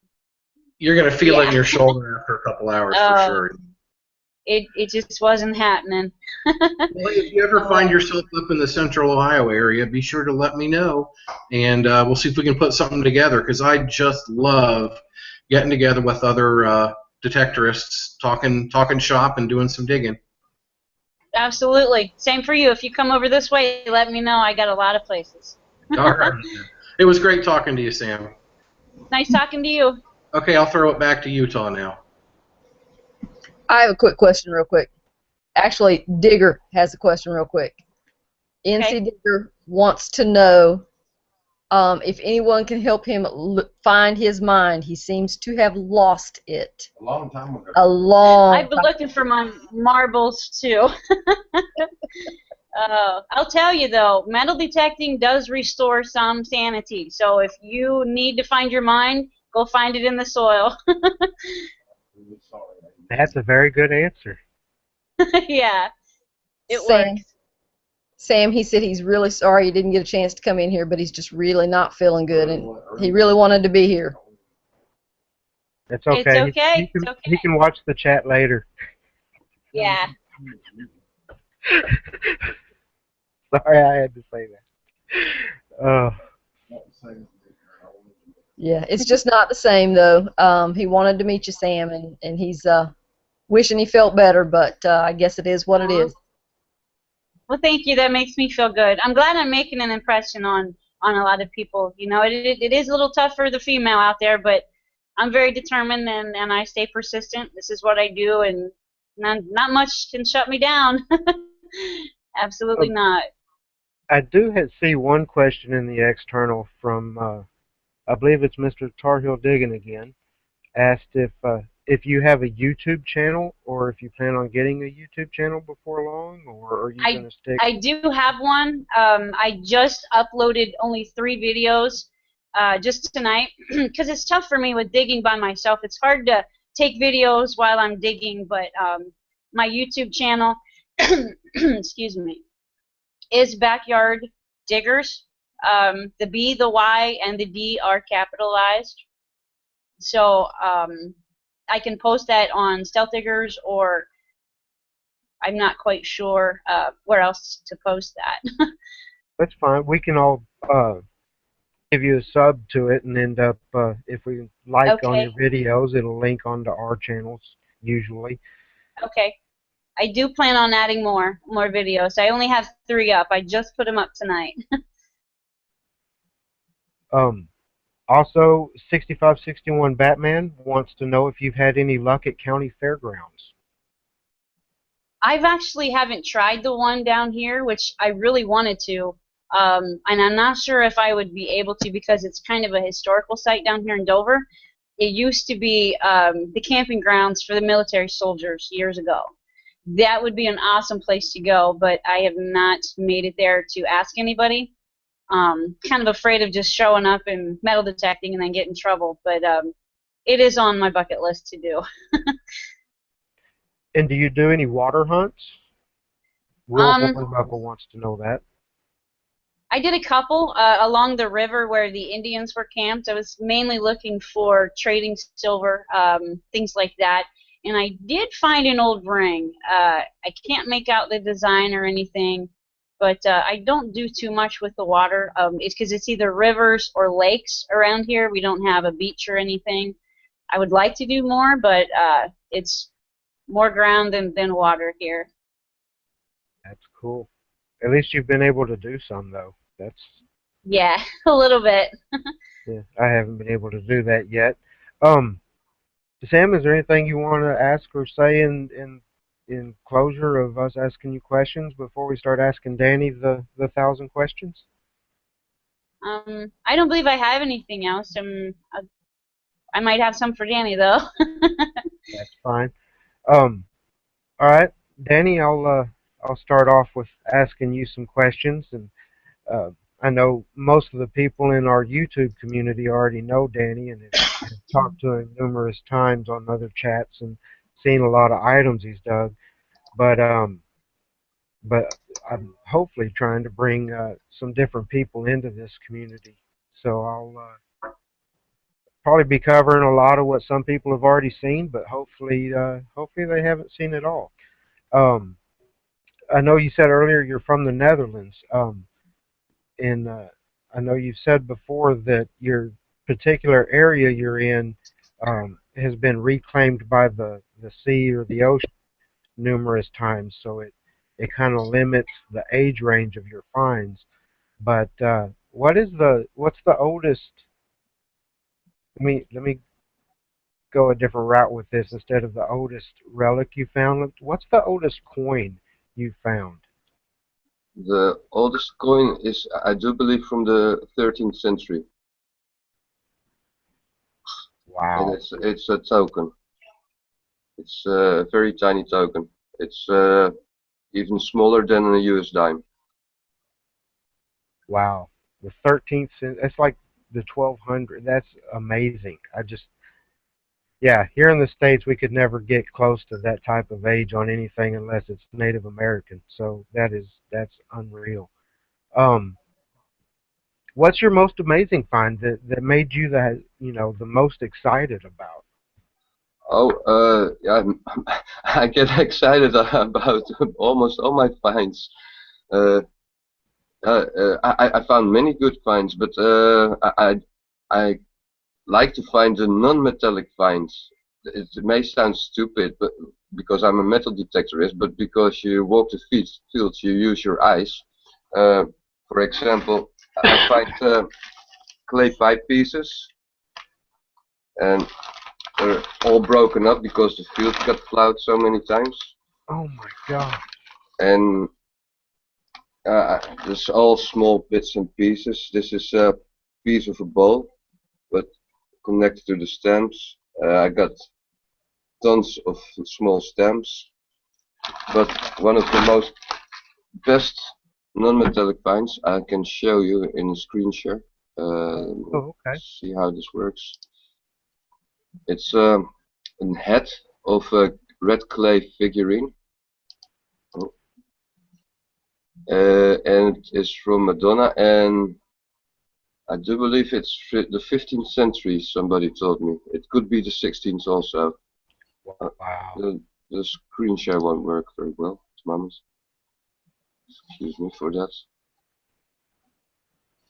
You're gonna feel it in your shoulder after a couple hours for sure. It just wasn't happening. Well, if you ever find yourself up in the central Ohio area, be sure to let me know, and we'll see if we can put something together, because I just love getting together with other detectorists, talking shop and doing some digging. Absolutely. Same for you. If you come over this way, let me know. I got a lot of places. All right. It was great talking to you, Sam. Nice talking to you. Okay, I'll throw it back to Utah now. I have a quick question real quick. Actually, Digger has a question real quick. Okay. NC Digger wants to know if anyone can help him find his mind. He seems to have lost it. A long time ago. I've been looking for my marbles, too. I'll tell you, though, metal detecting does restore some sanity. So if you need to find your mind, go find it in the soil. That's a very good answer. Yeah, it Sam, works. Sam, he said he's really sorry he didn't get a chance to come in here, but he's just really not feeling good, and he really wanted to be here. It's okay. It's okay. He he can watch the chat later. Yeah. Sorry, I had to say that. Yeah, it's just not the same, though. He wanted to meet you, Sam, and he's wishing he felt better, but I guess it is what it is. Well, thank you. That makes me feel good. I'm glad I'm making an impression on a lot of people. You know, it is a little tough for the female out there, but I'm very determined, and I stay persistent. This is what I do, and not much can shut me down. Absolutely not. I do see one question in the external from, I believe it's Mr. Tar Heel Digging again, asked if if you have a YouTube channel, or if you plan on getting a YouTube channel before long, or are you going I to stick? I do have one. I just uploaded only 3 videos just tonight because it's tough for me with digging by myself. It's hard to take videos while I'm digging, but my YouTube channel, excuse me, is Backyard Diggers. The B, the Y, and the D are capitalized. So I can post that on Stealth Diggers, or I'm not quite sure where else to post that. That's fine. We can all give you a sub to it, and end up if we like on your Okay, videos, it'll link onto our channels usually. okay. I do plan on adding more videos. I only have 3 up. I just put them up tonight. Um, Also, 6561 Batman wants to know if you've had any luck at county fairgrounds. I've actually haven't tried the one down here, which I really wanted to. And I'm not sure if I would be able to because it's kind of a historical site down here in Dover. It used to be the camping grounds for the military soldiers years ago. That would be an awesome place to go, but I have not made it there to ask anybody. Kind of afraid of just showing up and metal detecting and then get in trouble, but it is on my bucket list to do. And do you do any water hunts? Will Um, Hornbuckle wants to know that. I did a couple along the river where the Indians were camped. I was mainly looking for trading silver, things like that. And I did find an old ring. I can't make out the design or anything, but I don't do too much with the water. It's because it's either rivers or lakes around here. We don't have a beach or anything. I would like to do more, but it's more ground than water here. That's cool. At least you've been able to do some, though. That's Yeah, a little bit. Yeah. I haven't been able to do that yet. Um, Sam, is there anything you want to ask or say in closure of us asking you questions before we start asking Danny the 1,000 questions? I don't believe I have anything else. I might have some for Danny though. That's fine. Um, all right, Danny, I'll start off with asking you some questions, and uh, I know most of the people in our YouTube community already know Danny and have talked to him numerous times on other chats and seen a lot of items he's dug. But but I'm hopefully trying to bring some different people into this community. So I'll probably be covering a lot of what some people have already seen, but hopefully they haven't seen it all. Um, I know you said earlier you're from the Netherlands, and I know you've said before that your particular area you're in has been reclaimed by the sea or the ocean numerous times, so it kind of limits the age range of your finds. But what's the oldest? Let me go a different route with this. Instead of the oldest relic you found, what's the oldest coin you found? The oldest coin is, I do believe, from the 13th century, and Wow, it's a token. It's a very tiny token. It's even smaller than a US dime. wow. The 13th century. That's like the 1200. That's amazing. Yeah, here in the States we could never get close to that type of age on anything unless it's Native American. So that's unreal. Um, what's your most amazing find that made you the most excited about? Oh, yeah, I get excited about almost all my finds. Uh, I found many good finds, but I like to find the non-metallic finds. It may sound stupid, but because I'm a metal detectorist, but because you walk the fields, you use your eyes. For example, I find clay pipe pieces, and they're all broken up because the field got plowed so many times. Oh my God. And there's all small bits and pieces. This is a piece of a bowl, but connected to the stems. I got tons of small stamps. But one of the most best non-metallic finds I can show you in a screen share. Oh, okay. See how this works. It's a head of a red clay figurine. Oh. And it is from Madonna, and I do believe it's the 15th century, somebody told me. It could be the 16th also. Wow. The screen share won't work very well at the moment. Excuse me for that.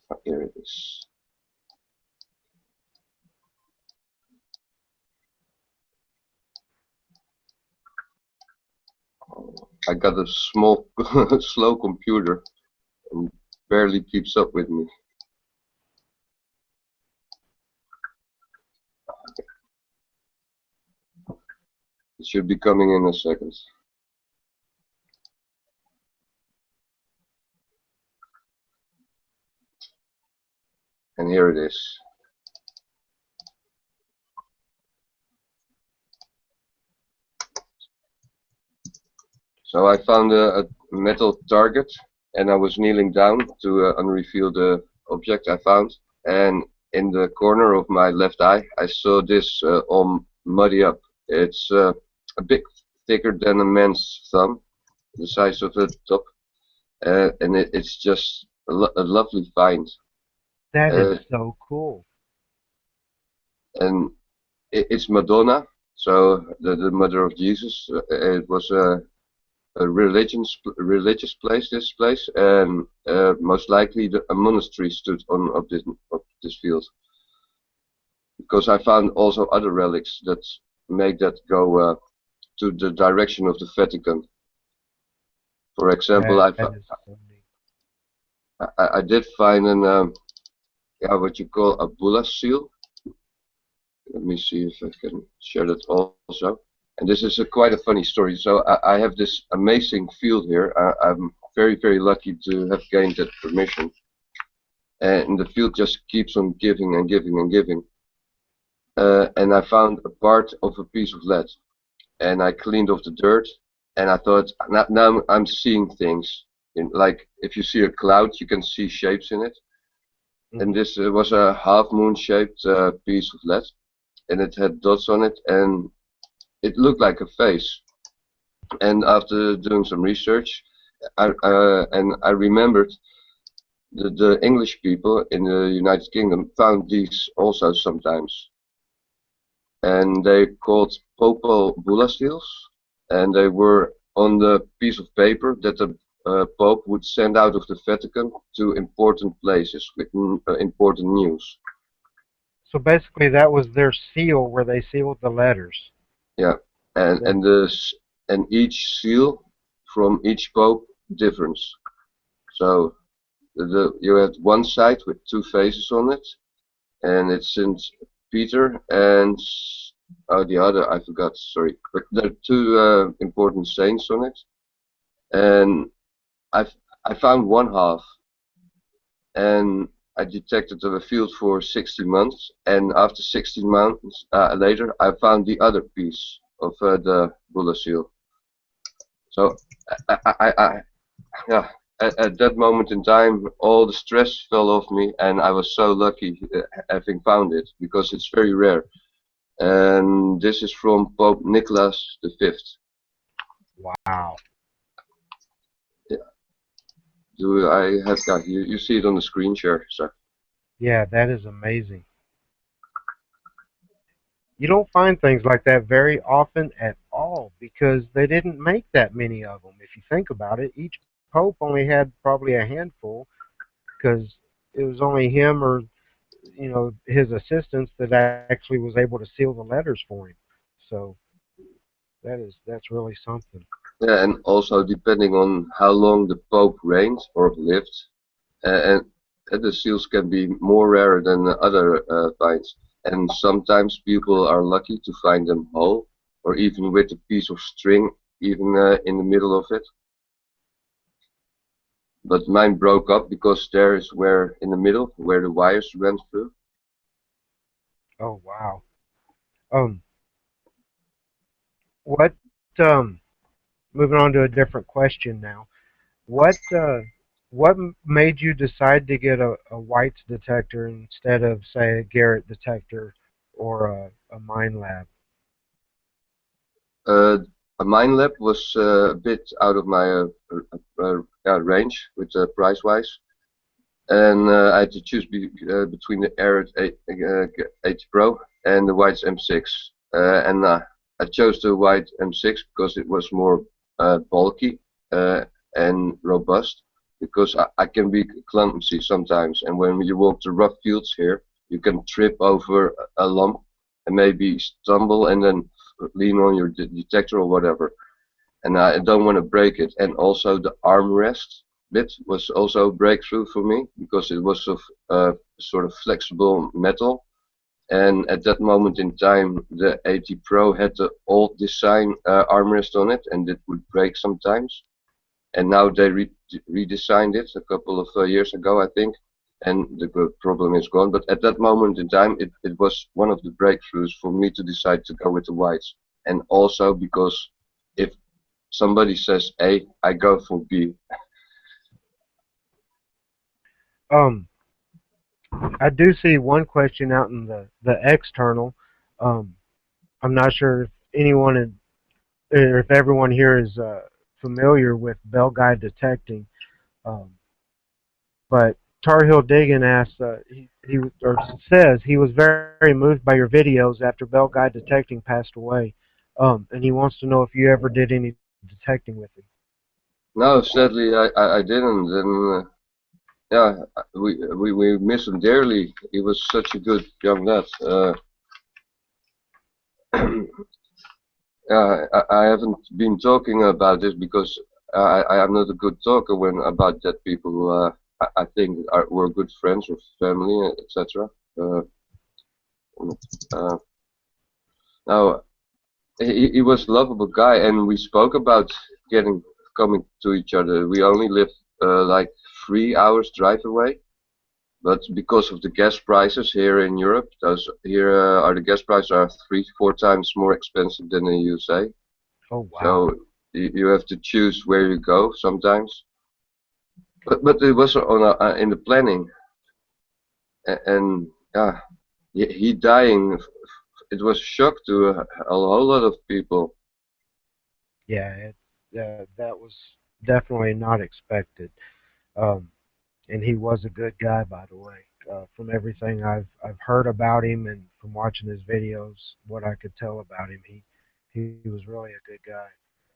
Oh, here it is. I got a small, slow computer and barely keeps up with me. It should be coming in a second. And here it is. So I found a metal target, and I was kneeling down to unreveal the object I found. And in the corner of my left eye, I saw this all muddy up. It's a bit thicker than a man's thumb, the size of the top, and it's just a lovely find. That is so cool. And it's Madonna, so the mother of Jesus. It was a religious place, this place, and most likely a monastery stood on of this field. Because I found also other relics that make that go to the direction of the Vatican. For example, I did find an what you call a bulla seal. Let me see if I can share that also. And this is quite a funny story. So I have this amazing field here. I'm very, very lucky to have gained that permission. And the field just keeps on giving and giving and giving. And I found a part of a piece of lead. And I cleaned off the dirt. And I thought, now I'm seeing things. Like if you see a cloud, you can see shapes in it. And this was a half moon shaped piece of lead. And it had dots on it. And it looked like a face. And after doing some research, I remembered the English people in the United Kingdom found these also sometimes. And they called Papal bulla seals, and they were on the piece of paper that the Pope would send out of the Vatican to important places with important news. So basically, that was their seal where they sealed the letters. Yeah, and each seal from each pope differs. So you had one side with two faces on it, and it's Saint Peter, and the other I forgot. Sorry, but there are two important saints on it, and I found one half, and I detected the field for 16 months, and after 16 months later, I found the other piece of the bulla seal. So yeah, at that moment in time, all the stress fell off me, and I was so lucky having found it because it's very rare. And this is from Pope Nicholas V. Wow. Yeah. Do I have got you see it on the screen share, sir? Yeah, that is amazing. You don't find things like that very often at all because they didn't make that many of them. If you think about it, each pope only had probably a handful because it was only him or his assistants that actually was able to seal the letters for him. So that's really something. Yeah, and also depending on how long the Pope reigned or lived, and the seals can be more rare than other finds. And sometimes people are lucky to find them whole, or even with a piece of string, even in the middle of it. But mine broke up because there is where in the middle where the wires ran through. Oh wow. Um, what moving on to a different question now. What made you decide to get a whites detector instead of, say, a Garrett detector or a mine lab? Uh, a mine lab was a bit out of my range with price-wise, and I had to choose between the Arid 80 Pro and the White's M6, and I chose the White M6 because it was more bulky and robust. Because I can be clumsy sometimes, and when you walk the rough fields here, you can trip over a lump and maybe stumble and then lean on your detector or whatever. And I don't want to break it. And also the armrest bit was also a breakthrough for me because it was of sort of flexible metal. And at that moment in time, the 80 Pro had the old design armrest on it, and it would break sometimes. And now they redesigned it a couple of years ago, I think, and the problem is gone. But at that moment in time, it was one of the breakthroughs for me to decide to go with the whites. And also because if somebody says A, I go for B. Um, I do see one question out in the external. Um, I'm not sure if anyone or if everyone here is familiar with bell guide detecting, um, but Tar Heel Diggin asks, he or says he was very moved by your videos after bell guide detecting passed away, and he wants to know if you ever did any detecting with him. No, sadly I didn't, and yeah, we miss him dearly. He was such a good young lad. I haven't been talking about this because I am not a good talker when about dead people who I think were good friends or family, etc. Uh, uh, now he was a lovable guy, and we spoke about coming to each other. We only live like 3 hours drive away, but because of the gas prices here in Europe, those here are the gas prices are 3-4 times more expensive than in the USA. Oh wow! So you have to choose where you go sometimes. But it was on in the planning, and yeah, he dying. It was a shock to a whole lot of people. Yeah, that was definitely not expected. Um, and he was a good guy, by the way. From everything I've heard about him and from watching his videos, what I could tell about him, he was really a good guy.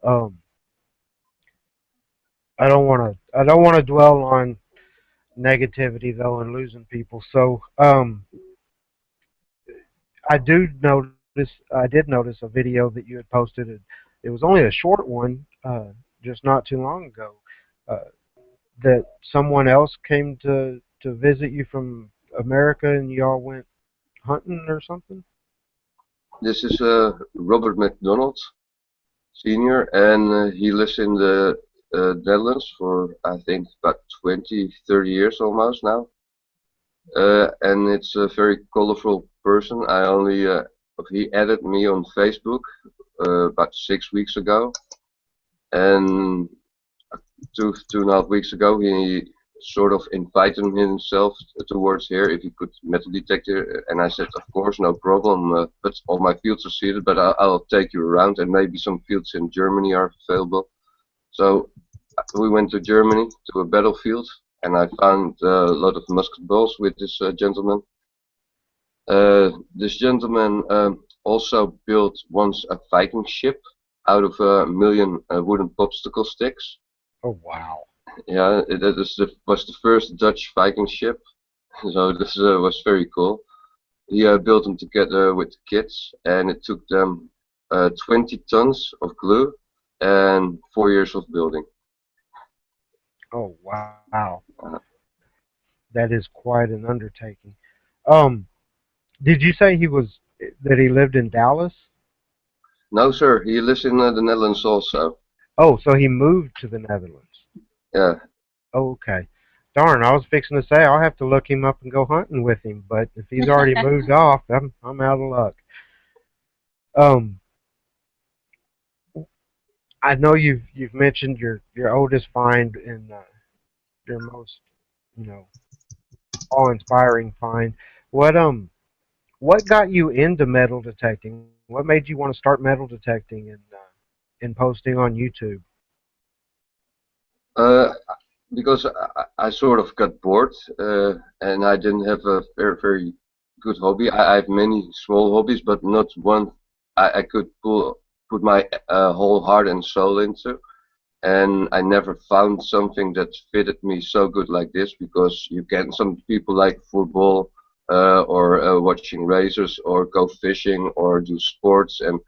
Um, I don't want to dwell on negativity though and losing people. So I did notice a video that you had posted. It was only a short one, just not too long ago. Uh, that someone else came to visit you from America and y'all went hunting or something? This is Robert McDonald, Senior, and he lives in the Netherlands for I think about 20, 30 years almost now. And it's a very colorful person. He added me on Facebook about 6 weeks ago, and 2.5 weeks ago he sort of invited himself towards here if he could metal detector, and I said of course no problem, but all my fields are seated, but I'll take you around, and maybe some fields in Germany are available. So we went to Germany to a battlefield, and I found a lot of musket balls with this gentleman. This gentleman also built once a Viking ship out of 1 million wooden popsicle sticks. Oh wow! Yeah, was the first Dutch Viking ship, so this was very cool. He built them together with the kids, and it took them 20 tons of glue and 4 years of building. Oh wow! Uh, That is quite an undertaking. Um, did you say he lived in Dallas? no, sir, he lives in the Netherlands also. Oh, so he moved to the Netherlands. Yeah, Okay. Darn, I was fixing to say I'll have to look him up and go hunting with him, but if he's already moved off, I'm out of luck. Um, I know you've mentioned your oldest find and your most you know awe-inspiring find. What what got you into metal detecting? What made you want to start metal detecting and posting on YouTube? Uh, because I sort of got bored, and I didn't have a very good hobby. I have many small hobbies, but not one I could put my whole heart and soul into. And I never found something that fitted me so good like this, because you get some people like football, or watching racers, or go fishing, or do sports, and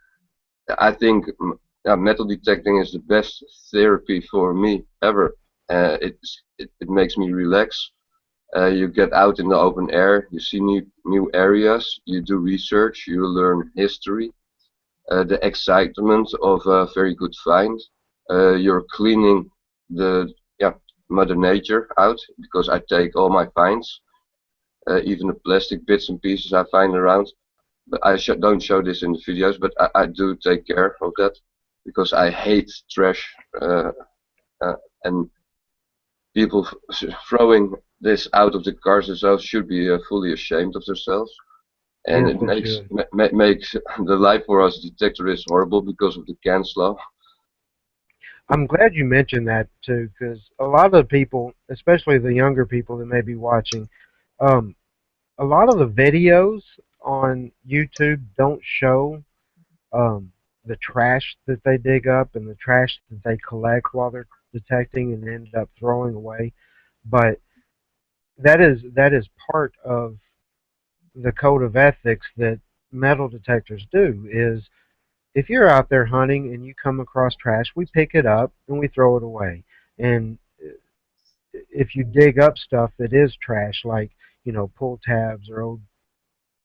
I think metal detecting is the best therapy for me ever. It makes me relax. You get out in the open air, you see new areas, you do research, you learn history, the excitement of a very good find. You're cleaning the Mother Nature out, because I take all my finds, even the plastic bits and pieces I find around. But I don't show this in the videos, but I do take care of that, because I hate trash, uh, and people throwing this out of the cars themselves should be fully ashamed of themselves. And Yes, it they makes should. makes the life for us detectorists horrible because of the cans law. I'm glad you mentioned that too, because a lot of people, especially the younger people that may be watching, um, a lot of the videos on YouTube don't show um, the trash that they dig up and the trash that they collect while they're detecting and end up throwing away. But that is part of the code of ethics that metal detectors do. Is if you're out there hunting and you come across trash, we pick it up and we throw it away. And if you dig up stuff that is trash, like pull tabs or old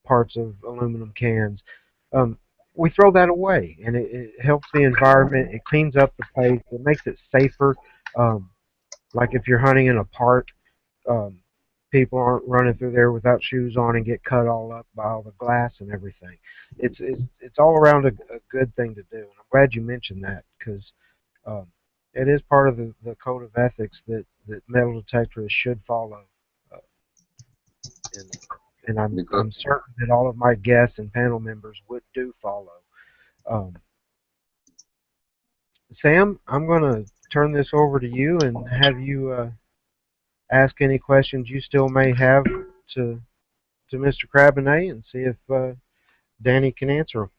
parts of aluminum cans, um, we throw that away, and it helps the environment. It cleans up the place. It makes it safer. Um, like if you're hunting in a park, um, people aren't running through there without shoes on and get cut all up by all the glass and everything. It's all around a good thing to do, and I'm glad you mentioned that because um, it is part of the code of ethics that metal detectors should follow. Uh, and and Because I'm certain that all of my guests and panel members would do follow. Um, Sam, I'm going to turn this over to you and have you ask any questions you still may have to Mr. Krabinay and see if Danny can answer them.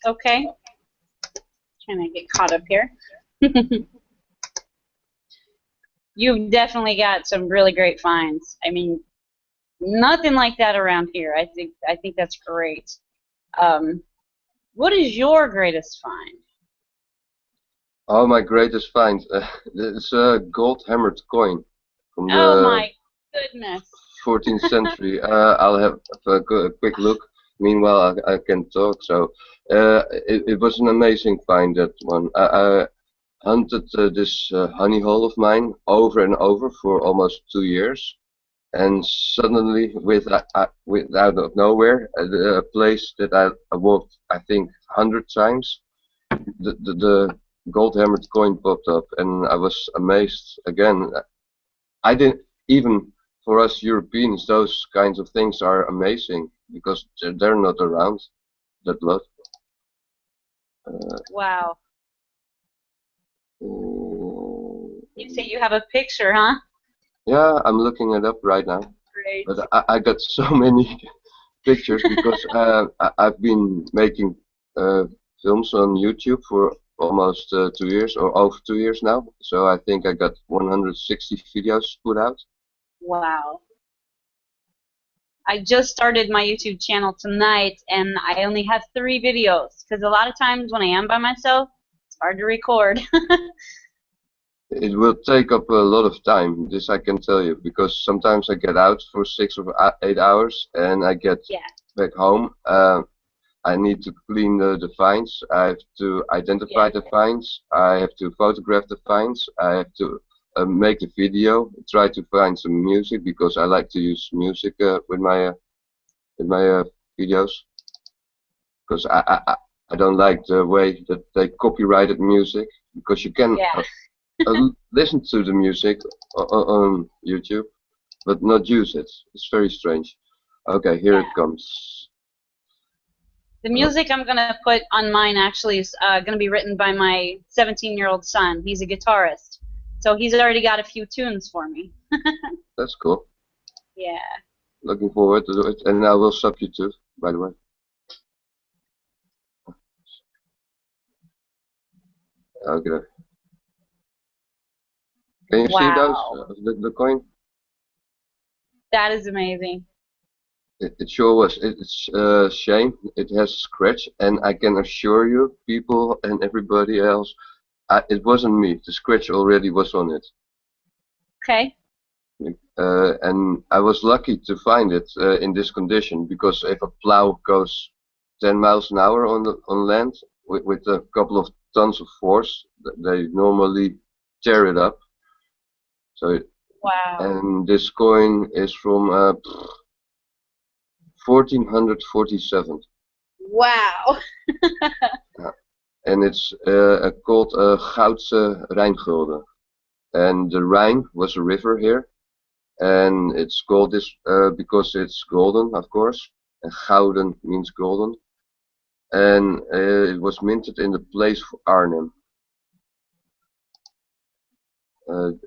Okay. Trying to get caught up here. You've definitely got some really great finds. I mean, nothing like that around here. I think that's great. Um, what is your greatest find? oh, my greatest find, it's a gold hammered coin from Oh the my goodness. 14th century. I'll have a quick look. Meanwhile, I can talk. So it was an amazing find, that one. I hunted this honey hole of mine over and over for almost 2 years, and suddenly, with out of nowhere, a place that I walked, I think, 100 times, the gold hammered coin popped up, and I was amazed again. I didn't even, for us Europeans, those kinds of things are amazing, because they're not around that lot. Wow. You say Uh, you have a picture, huh? yeah, I'm looking it up right now. Great. But I got so many pictures, because I've been making uh, films on YouTube for almost 2 years, or over 2 years now. So I think I got 160 videos put out. Wow. I just started my YouTube channel tonight, and I only have 3 videos because a lot of times when I am by myself, it's hard to record. It will take up a lot of time, this I can tell you, because sometimes I get out for 6 or 8 hours, and I get Yeah. back home. I need to clean the finds. I have to identify Yeah. the finds. I have to photograph the finds. I have to make the video. Try to find some music, because I like to use music with my videos. Because I don't like the way that they copyrighted music, because you can Yeah. listen to the music on YouTube, but not use it. It's very strange. Okay, here Yeah. it comes. The music I'm gonna put on mine actually is gonna be written by my 17-year-old son. He's a guitarist, so he's already got a few tunes for me. That's cool. Yeah. Looking forward to it, and I will sub you too, by the way. Okay. Can you see those? Wow. The coin? That is amazing. It sure was. It's a shame it has scratch, and I can assure you, people and everybody else, it wasn't me. The scratch already was on it. Okay. And I was lucky to find it in this condition, because if a plow goes 10 miles an hour on land with a couple of tons of force, they normally tear it up. So, Wow. and this coin is from 1447. Wow. And it's called Goudse Rijngulden. And the Rhine was a river here, and it's called this because it's golden, of course. And gouden means golden. And it was minted in the place of Arnhem.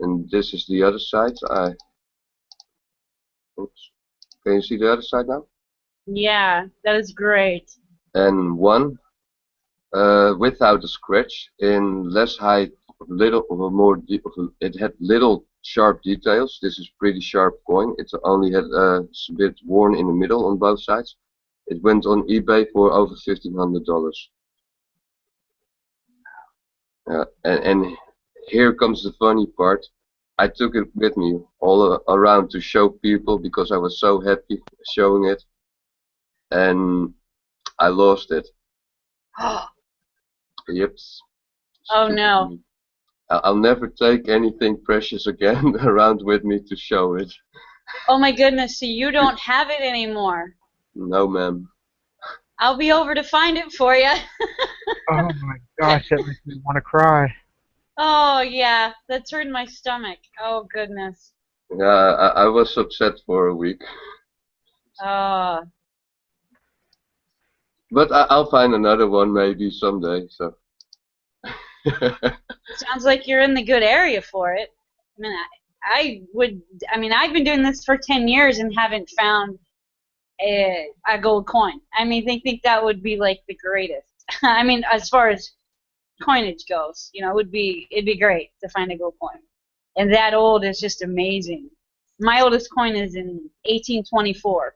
And this is the other side. Oops. Can you see the other side now? Yeah, that is great. And one without a scratch, in less height, little more. It had little sharp details. This is pretty sharp coin. It only had a bit worn in the middle on both sides. It went on eBay for over $1,500. And here comes the funny part. I took it with me all around to show people, because I was so happy showing it, and I lost it. Yep. Oh no. I'll never take anything precious again around with me to show it. Oh my goodness, so you don't have it anymore. No, ma'am. I'll be over to find it for you. Oh my gosh, that makes me want to cry. Oh yeah, that's hurting my stomach. Oh goodness. Yeah, I was upset for a week. Oh. But I'll find another one maybe someday. So. Sounds like you're in the good area for it. I mean, I've been doing this for 10 years and haven't found a gold coin. I mean, they think that would be like the greatest. I mean, as far as coinage goes, you know, it'd be great to find a gold coin. And that old is just amazing. My oldest coin is in 1824.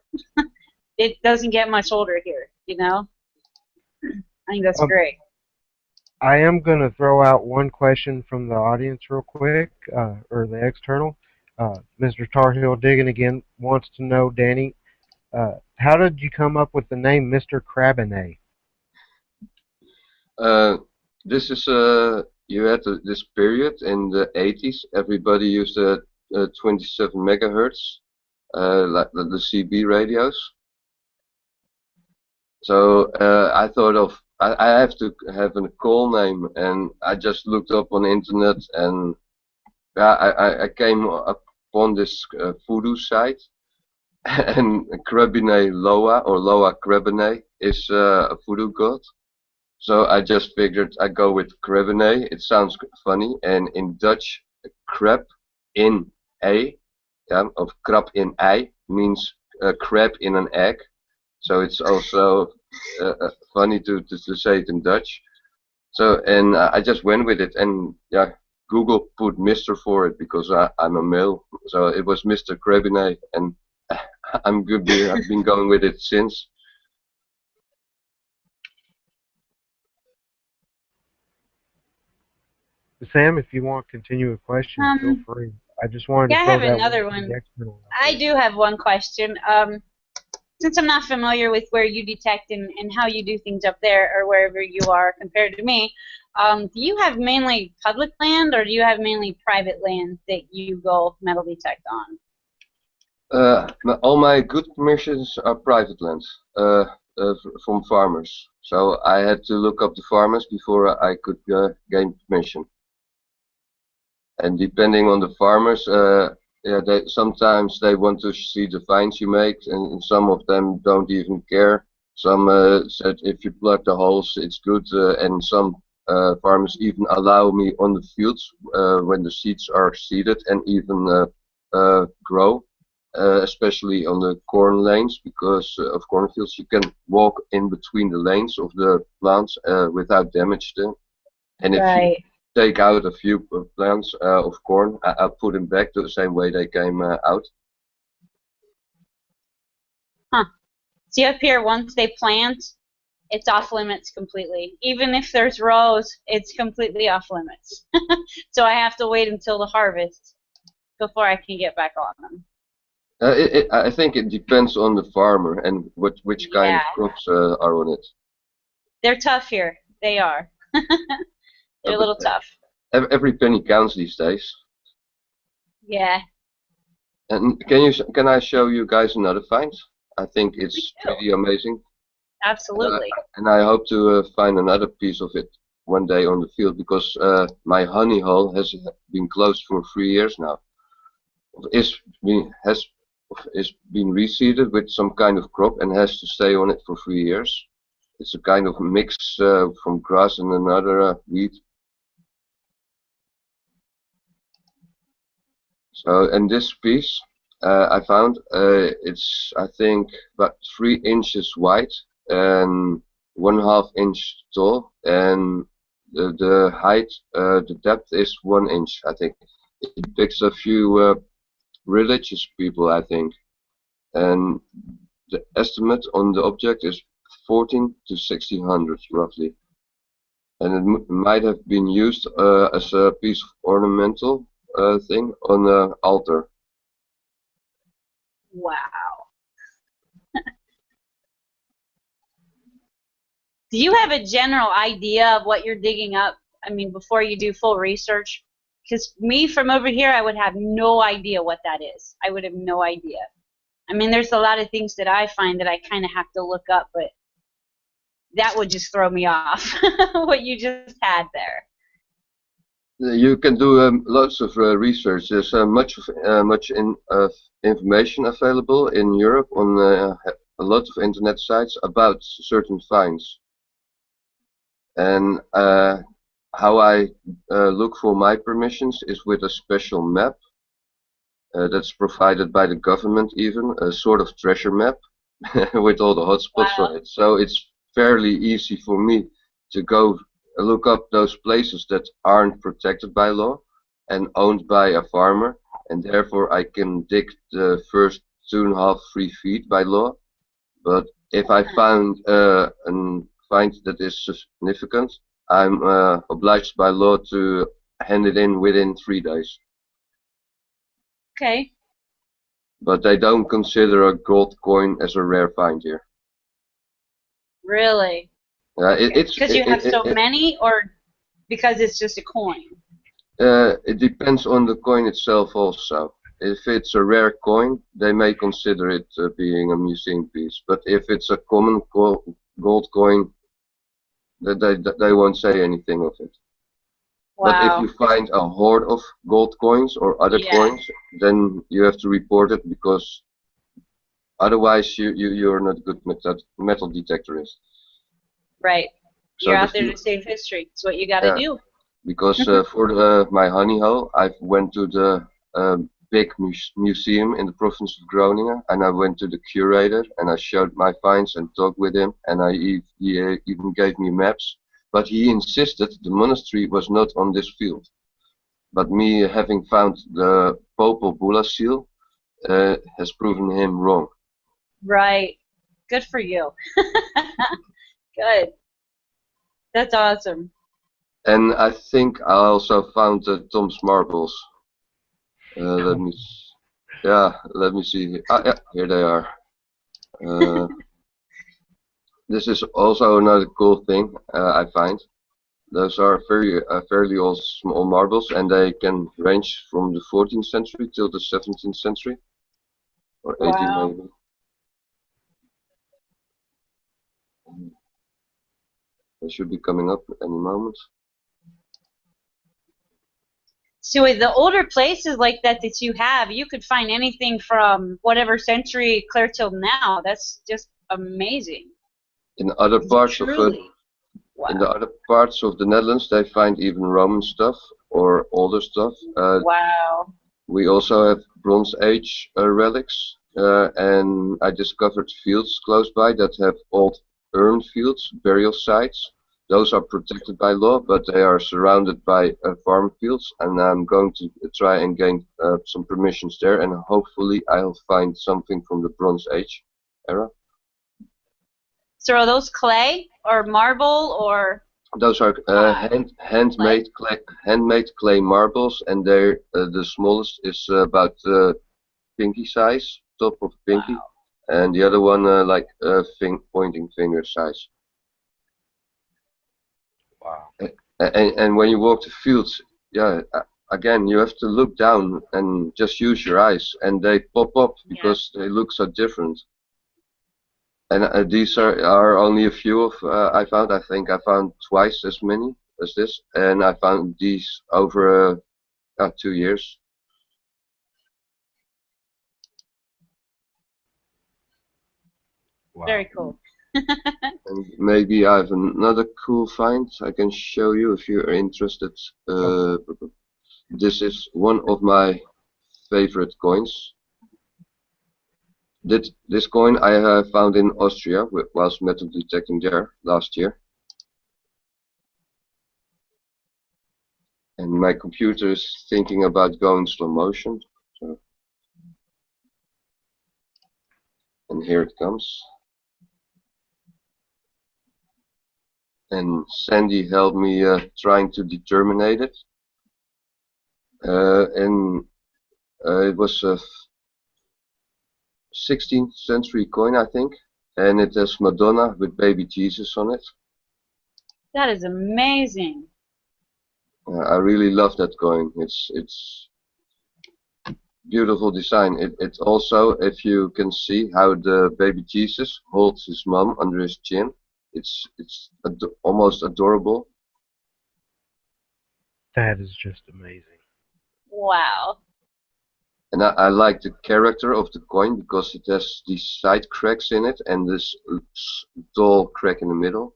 It doesn't get much older here, you know? I think that's great. I am going to throw out one question from the audience real quick, or the external. Mr. Tar Heel Digging again wants to know, Danny, how did you come up with the name Mr. Krabinay? This is you had this period in the 80s. Everybody used 27 megahertz, like the CB radios. So I thought of I have to have a call name, and I just looked up on the internet, and I came upon this voodoo site, and Krabinay Loa, or Loa Krabinay, is a voodoo god. So I just figured I'd go with Krabinay. It sounds funny, and in Dutch, crab in a, of krab in ei, means crab in an egg. So it's also funny to say it in Dutch. So, and I just went with it, and yeah, Google put Mr. for it because I'm a male. So it was Mr. Krabinay, and I'm good. I've been going with it since. Sam, if you want to continue a question, feel free. I just wanted to I throw have that another one. I do have one question. Since I'm not familiar with where you detect and how you do things up there or wherever you are compared to me, do you have mainly public land or do you have mainly private land that you go metal detect on? All my good permissions are private lands. from farmers. So I had to look up the farmers before I could gain permission. And depending on the farmers, yeah, sometimes they want to see the finds you make, and some of them don't even care. Some said if you plug the holes, it's good, and some farmers even allow me on the fields when the seeds are seeded and even grow, especially on the corn lanes, because of cornfields you can walk in between the lanes of the plants without damage them. And if you take out a few plants of corn, I'll put them back to the same way they came out. Huh. See up here, once they plant, it's off limits completely. Even if there's rows, it's completely off limits. So I have to wait until the harvest before I can get back on them. I think it depends on the farmer and which kind of crops are on it. They're tough here. They are. They're a little tough. Every penny counts these days. Yeah. And can I show you guys another find? I think it's pretty amazing. Absolutely. And I hope to find another piece of it one day on the field, because my honey hole has been closed for 3 years now. Has been reseeded with some kind of crop and has to stay on it for 3 years. It's a kind of mix from grass and another weed. So, and this piece I found, it's I think about 3 inches wide and 1/2 inch tall, and the height, the depth is 1 inch. I think it depicts a few religious people, I think, and the estimate on the object is 14 to 1600 roughly, and it might have been used as a piece of ornamental thing on the altar. Wow. Do you have a general idea of what you're digging up? I mean, before you do full research? Because me from over here, I would have no idea what that is. I would have no idea. I mean, there's a lot of things that I find that I kind of have to look up, but that would just throw me off, what you just had there. You can do lots of research. There's much information available in Europe on a lot of internet sites about certain finds. And how I look for my permissions is with a special map that's provided by the government, even a sort of treasure map with all the hotspots on it. So it's fairly easy for me to go look up those places that aren't protected by law and owned by a farmer, and therefore I can dig the first 2.5, 3 feet by law. But if I find that is significant, I'm obliged by law to hand it in within 3 days. Okay. But they don't consider a gold coin as a rare find here. Really? It's because you have so many, or because it's just a coin? It depends on the coin itself also. If it's a rare coin, they may consider it being a museum piece. But if it's a common gold coin, they won't say anything of it. Wow. But if you find a hoard of gold coins or other coins, then you have to report it, because otherwise you're not a good metal detectorist. Right. So you're out there to save history. It's what you got to do. Because for my honey hole, I went to the big museum in the province of Groningen, and I went to the curator and I showed my finds and talked with him, and he even gave me maps. But he insisted the monastery was not on this field. But me having found the Popol Bulla seal has proven him wrong. Right. Good for you. Good. That's awesome. And I think I also found Tom's marbles. Let me see. Yeah, here they are. This is also another cool thing I find. Those are fairly old small marbles, and they can range from the 14th century till the 17th century, or 18th maybe. They should be coming up any moment. So with the older places like that you have, you could find anything from whatever century clear till now. That's just amazing. In other parts Truly. Wow. in the other parts of the Netherlands, they find even Roman stuff or older stuff. Wow. We also have Bronze Age relics, and I discovered fields close by that have old urn fields, burial sites. Those are protected by law, but they are surrounded by farm fields, and I'm going to try and gain some permissions there, and hopefully I'll find something from the Bronze Age era. So are those clay or marble or? Those are handmade clay marbles, and they're the smallest is about pinky size, top of pinky, wow. and the other one like pointing finger size. Wow. And when you walk the fields, yeah, again you have to look down and just use your eyes, and they pop up because they look so different. And these are only a few of I found. I think I found twice as many as this, and I found these over 2 years. Wow. Very cool. And maybe I have another cool find I can show you if you are interested. This is one of my favorite coins. This coin I have found in Austria whilst metal detecting there last year. And my computer is thinking about going slow motion. So. And here it comes. And Sandy helped me trying to determine it. It was a 16th century coin, I think, and it has Madonna with baby Jesus on it. That is amazing. I really love that coin. It's beautiful design. It also, if you can see how the baby Jesus holds his mom under his chin, it's almost adorable. That is just amazing. Wow. And I like the character of the coin because it has these side cracks in it and this dull crack in the middle.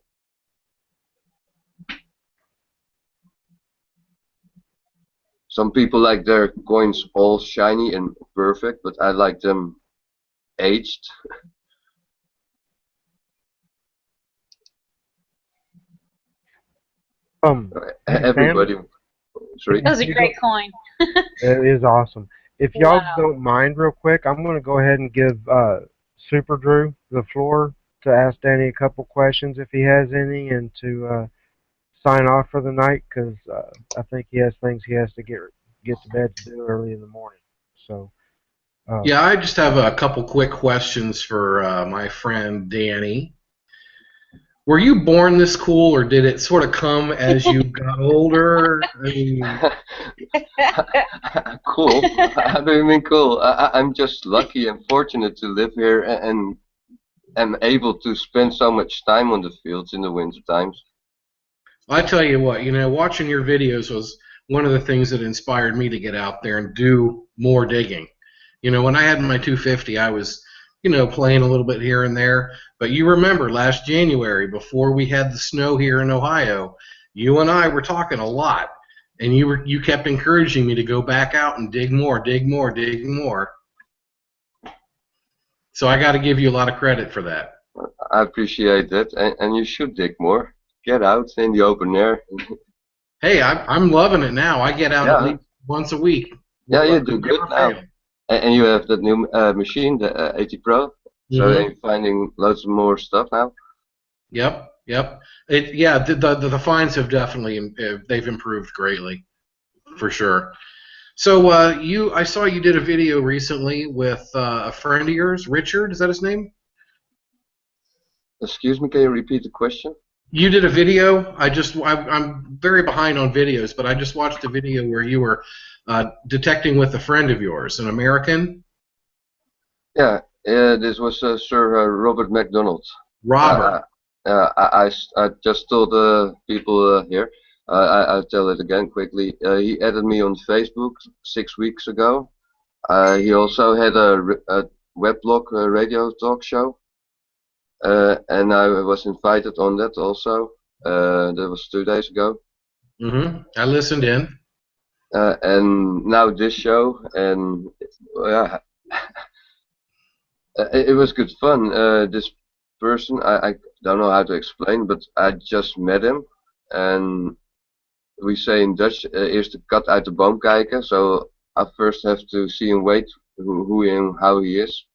Some people like their coins all shiny and perfect, but I like them aged. Everybody. Sam, Sorry. That was a great coin. it is awesome. If y'all Wow. don't mind real quick, I'm going to go ahead and give Super Drew the floor to ask Danny a couple questions if he has any, and to sign off for the night, because I think he has things he has to get to bed to do early in the morning. So. Yeah, I just have a couple quick questions for my friend Danny. Were you born this cool, or did it sort of come as you got older? I mean... Cool. How do you mean cool? I'm just lucky and fortunate to live here and am able to spend so much time on the fields in the winter times. I tell you what, watching your videos was one of the things that inspired me to get out there and do more digging. When I had my 250, I was, playing a little bit here and there. But you remember last January, before we had the snow here in Ohio, you and I were talking a lot, and you kept encouraging me to go back out and dig more, dig more, dig more. So I got to give you a lot of credit for that. I appreciate that, and you should dig more. Get out in the open air. Hey, I'm loving it now. I get out at least once a week. Yeah, you do good now. And you have that new machine, the 80 Pro. So you're finding loads more stuff now. Yep. The finds have definitely they've improved greatly, for sure. So I saw you did a video recently with a friend of yours, Richard. Is that his name? Excuse me, can you repeat the question? You did a video. I'm very behind on videos, but I just watched a video where you were detecting with a friend of yours, an American. Yeah, this was Sir Robert MacDonald. Robert. I just told the people here. I'll tell it again quickly. He added me on Facebook 6 weeks ago. He also had a weblog radio talk show, and I was invited on that also. That was 2 days ago. I listened in. And now this show, and yeah, it was good fun. This person, I don't know how to explain, but I just met him, and we say in Dutch, eerst de kat uit de boom kijken. So I first have to see and wait who and how he is.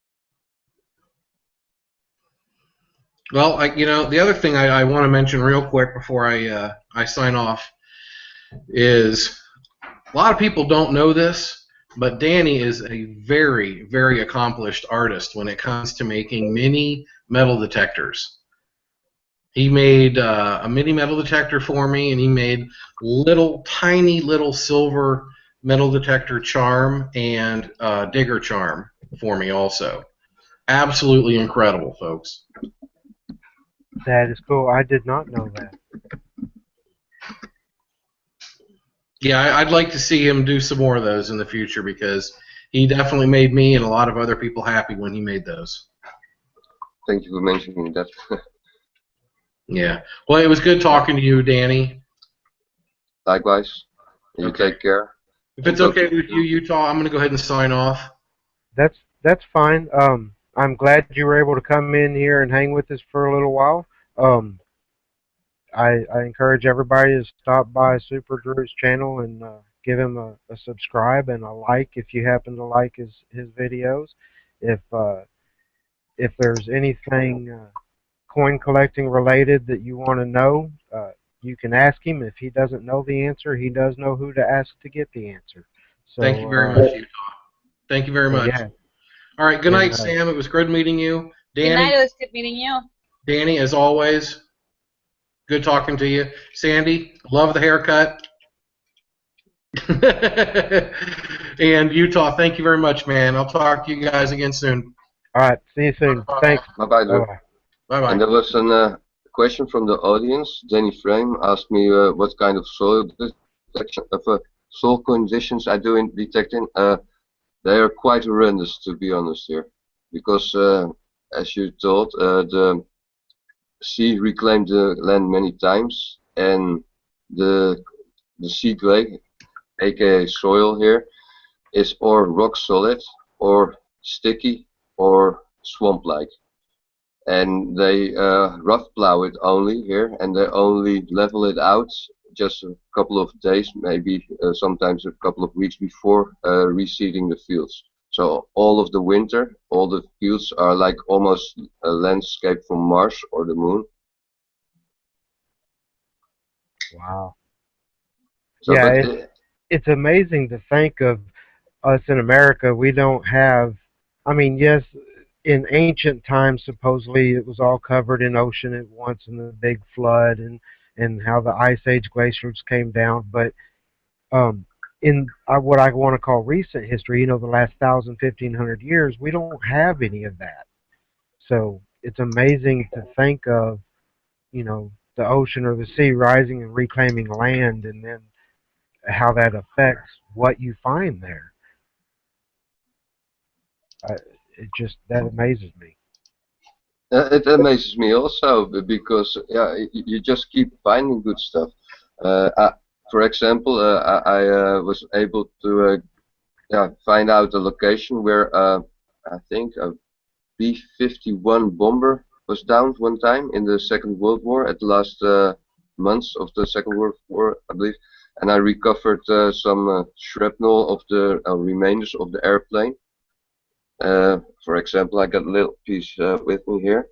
Well, the other thing I want to mention real quick before I sign off is a lot of people don't know this, but Danny is a very, very accomplished artist when it comes to making mini metal detectors. He made a mini metal detector for me, and he made tiny little silver metal detector charm and digger charm for me also. Absolutely incredible, folks. That is cool. I did not know that. Yeah, I'd like to see him do some more of those in the future because he definitely made me and a lot of other people happy when he made those. Thank you for mentioning that. Yeah. Well, it was good talking to you, Danny. Likewise. You Okay. take care. If it's okay with you, Utah, I'm going to go ahead and sign off. That's fine. I'm glad you were able to come in here and hang with us for a little while. I encourage everybody to stop by Super Drew's channel and give him a subscribe and a like if you happen to like his videos. If there's anything coin collecting related that you want to know, you can ask him. If he doesn't know the answer, he does know who to ask to get the answer. So, Thank you very much, Utah. Thank you very much. Yeah. All right. Good night, Sam. It was good meeting you. Danny, Good night. It was good meeting you. Danny, as always, good talking to you. Sandy, love the haircut. And Utah, thank you very much, man. I'll talk to you guys again soon. All right. See you soon. Thanks. Bye-bye, Drew. Bye-bye. Bye-bye. And there was a question from the audience. Danny Frame asked me what kind of soil detection of soil conditions I do in detecting. They are quite horrendous, to be honest here, because as you told, the sea reclaimed the land many times, and the sea clay, aka soil here, is or rock solid, or sticky, or swamp-like. And they rough plow it only here, and they only level it out just a couple of days, maybe sometimes a couple of weeks before reseeding the fields. So all of the winter, all the fields are like almost a landscape from Mars or the moon. Wow. So, yeah, it's amazing to think of us in America. We don't have, I mean, yes, in ancient times, supposedly it was all covered in ocean at once in the big flood and how the Ice Age glaciers came down. But in what I want to call recent history, the last 1,000, 1,500 years, we don't have any of that. So it's amazing to think of, the ocean or the sea rising and reclaiming land, and then how that affects what you find there. That amazes me. it amazes me also because you just keep finding good stuff. For example, I was able to find out a location where I think a B-51 bomber was downed one time in the Second World War at the last months of the Second World War, I believe, and I recovered some shrapnel of the remainders of the airplane. For example, I got a little piece with me here.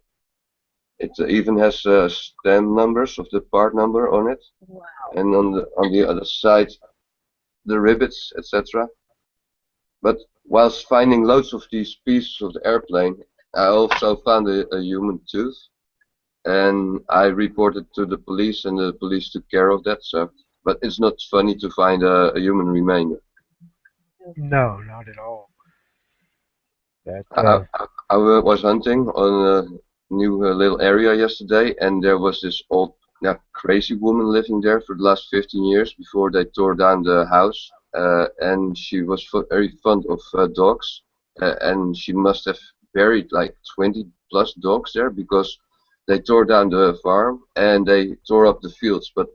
It even has stem numbers of the part number on it. Wow. And on the other side, the rivets, etc. But whilst finding loads of these pieces of the airplane, I also found a human tooth, and I reported to the police, and the police took care of that. So, but it's not funny to find a human remainder. No, not at all. I was hunting on new little area yesterday, and there was this old, yeah, crazy woman living there for the last 15 years before they tore down the house. And she was very fond of dogs, and she must have buried like 20 plus dogs there because they tore down the farm and they tore up the fields, but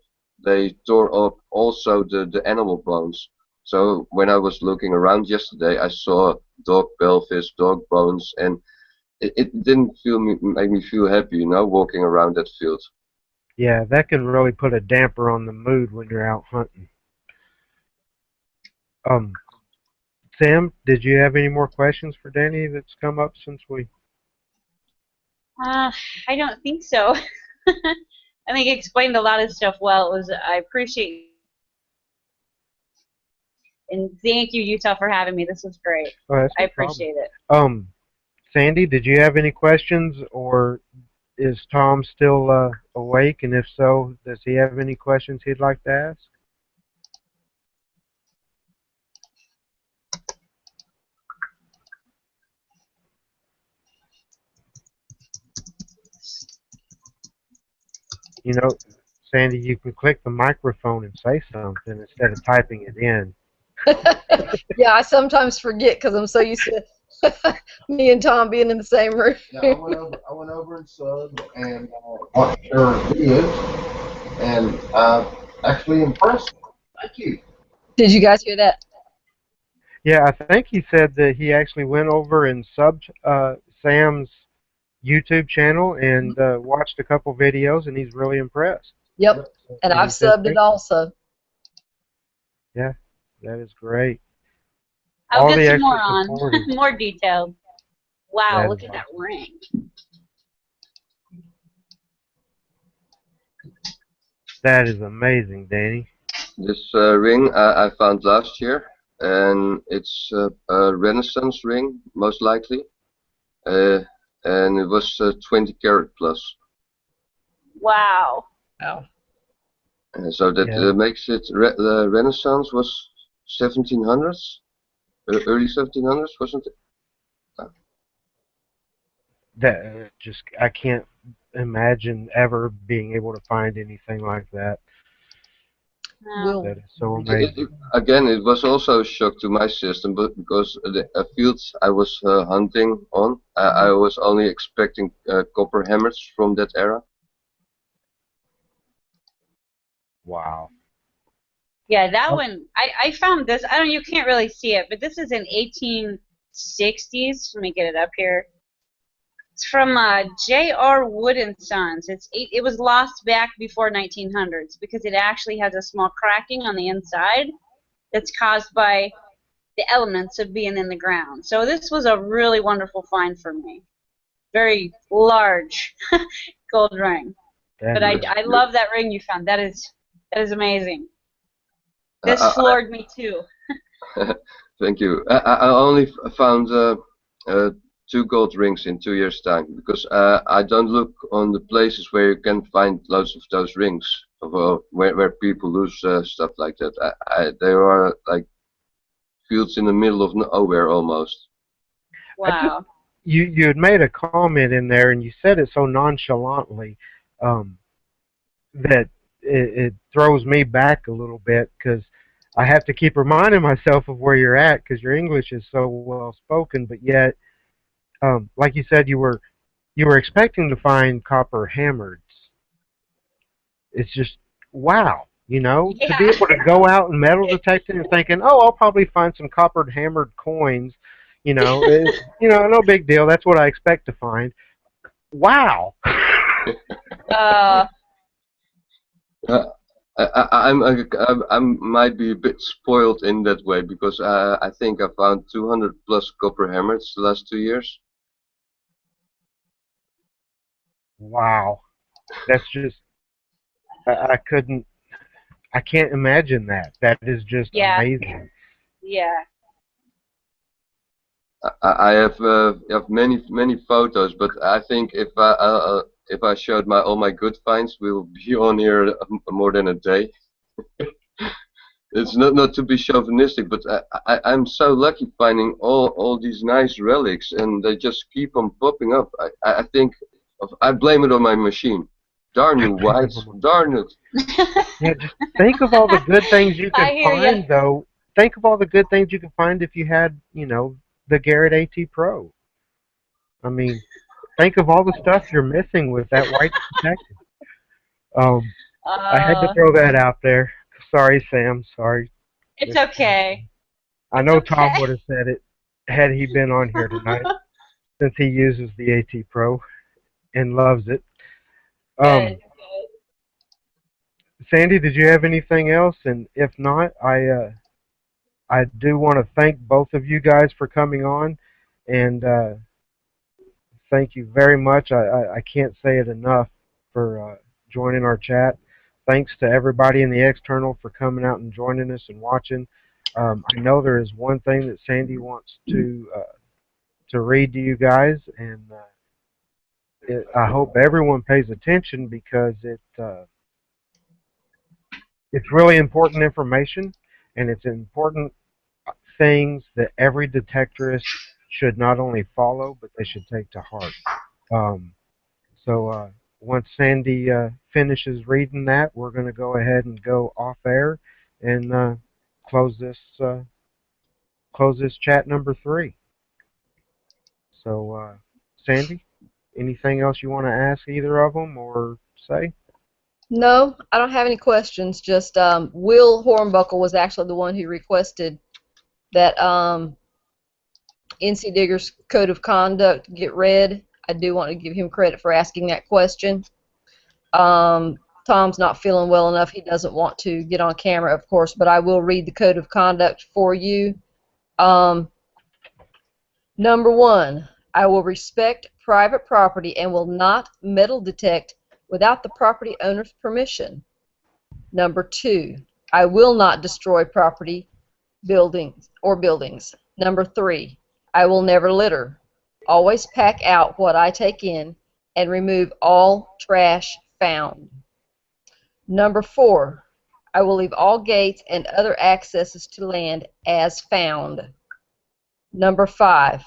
they tore up also the animal bones. So when I was looking around yesterday, I saw dog pelvis, dog bones, and it didn't make me feel happy, you know, walking around that field. Yeah, that can really put a damper on the mood when you're out hunting. Um, Sam, did you have any more questions for Danny that's come up since we? Uh, I don't think so. I think he explained a lot of stuff well. I appreciate, and thank you, Utah, for having me. This was great. Oh, that's I no problem. appreciate it. Sandy, did you have any questions, or is Tom still awake? And if so, does he have any questions he'd like to ask? You know, Sandy, you can click the microphone and say something instead of typing it in. Yeah, I sometimes forget because I'm so used to me and Tom being in the same room. Yeah, I went over and subbed and watched your videos, and actually impressed. Thank you. Did you guys hear that? Yeah, I think he said that he actually went over and subbed Sam's YouTube channel and watched a couple videos, and he's really impressed. Yep, and I've subbed it also. Yeah, that is great. I'll All get the some more extra on, supporters. more detailed. Wow, That look is at that ring. That is amazing, Danny. This ring I found last year, and it's a Renaissance ring, most likely, and it was 20 carat plus. Wow. Wow. So that Yeah. makes it, the Renaissance was 1700s, early 1700s, wasn't it? That just I can't imagine ever being able to find anything like that. We'll, That is so amazing. Again, it was also a shock to my system, but because the fields I was hunting on, I was only expecting copper hammers from that era. Wow. Yeah, that one, I found this. I don't, you can't really see it, but this is in 1860s. Let me get it up here. It's from J.R. Wood and Sons. It was lost back before 1900s because it actually has a small cracking on the inside that's caused by the elements of being in the ground. So this was a really wonderful find for me. Very large gold ring. But I love that ring you found. That is amazing. This floored me too. Thank you. I only found 2 gold rings in 2 years' time because I don't look on the places where you can find loads of those rings, where people lose stuff like that. There are like fields in the middle of nowhere almost. Wow. You had made a comment in there, and you said it so nonchalantly that it throws me back a little bit because I have to keep reminding myself of where you're at because your English is so well spoken, but yet, like you said, you were expecting to find copper hammered. It's just wow, you know, Yeah. to be able to go out and metal detecting and thinking, oh, I'll probably find some coppered hammered coins, you know, no big deal. That's what I expect to find. Wow. I might be a bit spoiled in that way because I think I found 200 plus copper hammers the last 2 years. Wow. That's just I can't imagine that. That is just amazing. Yeah. I have many photos, but I think if I showed all my good finds, we'll be on here more than a day. It's not to be chauvinistic, but I'm so lucky finding all these nice relics, and they just keep on popping up. I think I blame it on my machine. Darn you, whites. Darn it. Yeah, just think of all the good things you I could hear ya. find, though. Think of all the good things you could find if you had, the Garrett AT Pro. I mean, think of all the stuff you're missing with that white detector. Um, I had to Uh, throw that out there. Sorry, Sam. Sorry, it's Mr. okay. I It's know okay. Tom would have said it had he been on here tonight, since he uses the AT Pro and loves it. Good. Um, Sandy, did you have anything else? And if not, I do want to thank both of you guys for coming on, and thank you very much. I can't say it enough for joining our chat. Thanks to everybody in the external for coming out and joining us and watching. I know there is one thing that Sandy wants to read to you guys, and I hope everyone pays attention because it's really important information, and it's important things that every detectorist should not only follow, but they should take to heart. Um, so once Sandy finishes reading that, we're going to go ahead and go off air and close this chat number 3. So Sandy, anything else you want to ask either of them or say? No, I don't have any questions. Just Will Hornbuckle was actually the one who requested that NC Digger's Code of Conduct get read. I do want to give him credit for asking that question. Tom's not feeling well enough. He doesn't want to get on camera, of course, but I will read the Code of Conduct for you. Number 1, I will respect private property and will not metal detect without the property owner's permission. Number 2, I will not destroy property, buildings. Number 3, I will never litter. Always pack out what I take in and remove all trash found. Number 4, I will leave all gates and other accesses to land as found. Number 5,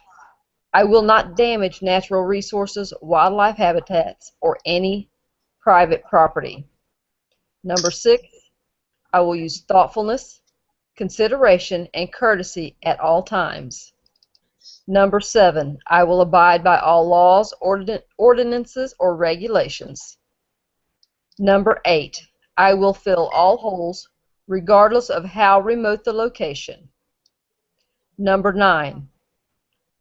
I will not damage natural resources, wildlife habitats, or any private property. Number 6, I will use thoughtfulness, consideration, and courtesy at all times. Number 7, I will abide by all laws, ordinances, or regulations. Number 8, I will fill all holes regardless of how remote the location. Number 9,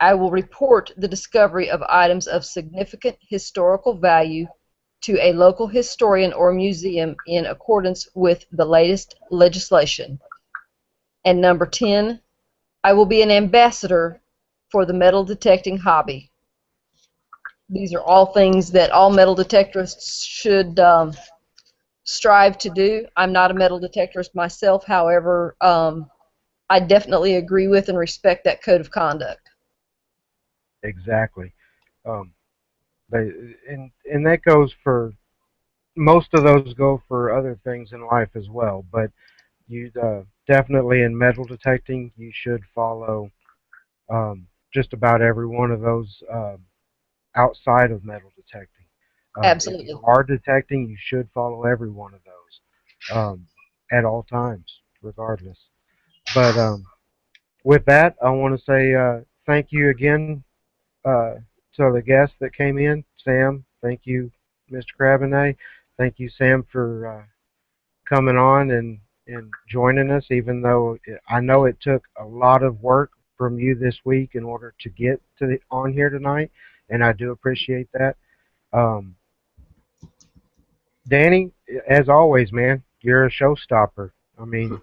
I will report the discovery of items of significant historical value to a local historian or museum in accordance with the latest legislation. And number 10, I will be an ambassador for the metal detecting hobby. These are all things that all metal detectorists should strive to do. I'm not a metal detectorist myself, however, I definitely agree with and respect that code of conduct. Exactly. Um, and that goes for most of those go for other things in life as well. But you definitely in metal detecting, you should follow just about every one of those outside of metal detecting. If Absolutely. you are detecting, you should follow every one of those at all times, regardless. But with that, I want to say thank you again to the guests that came in. Sam, thank you, Mr. Krabinay. Thank you, Sam, for coming on and joining us, even though I know it took a lot of work from you this week in order to get on here tonight, and I do appreciate that. Um, Danny, as always, man, you're a showstopper. I mean,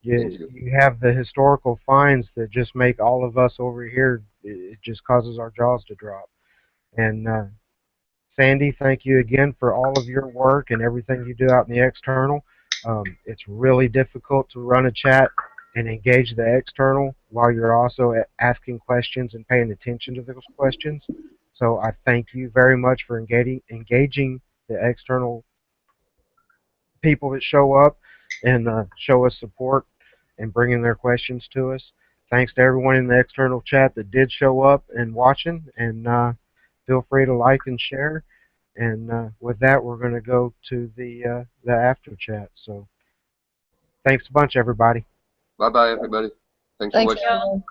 Thank you. you have the historical finds that just make all of us over here, it just causes our jaws to drop. And Sandy, thank you again for all of your work and everything you do out in the external. It's really difficult to run a chat and engage the external while you're also asking questions and paying attention to those questions. So I thank you very much for engaging the external people that show up and show us support and bringing their questions to us. Thanks to everyone in the external chat that did show up and watching, and feel free to like and share. And with that, we're going to go to the after chat. So thanks a bunch, everybody. Bye bye, everybody. Thanks for Thanks, watching. everyone.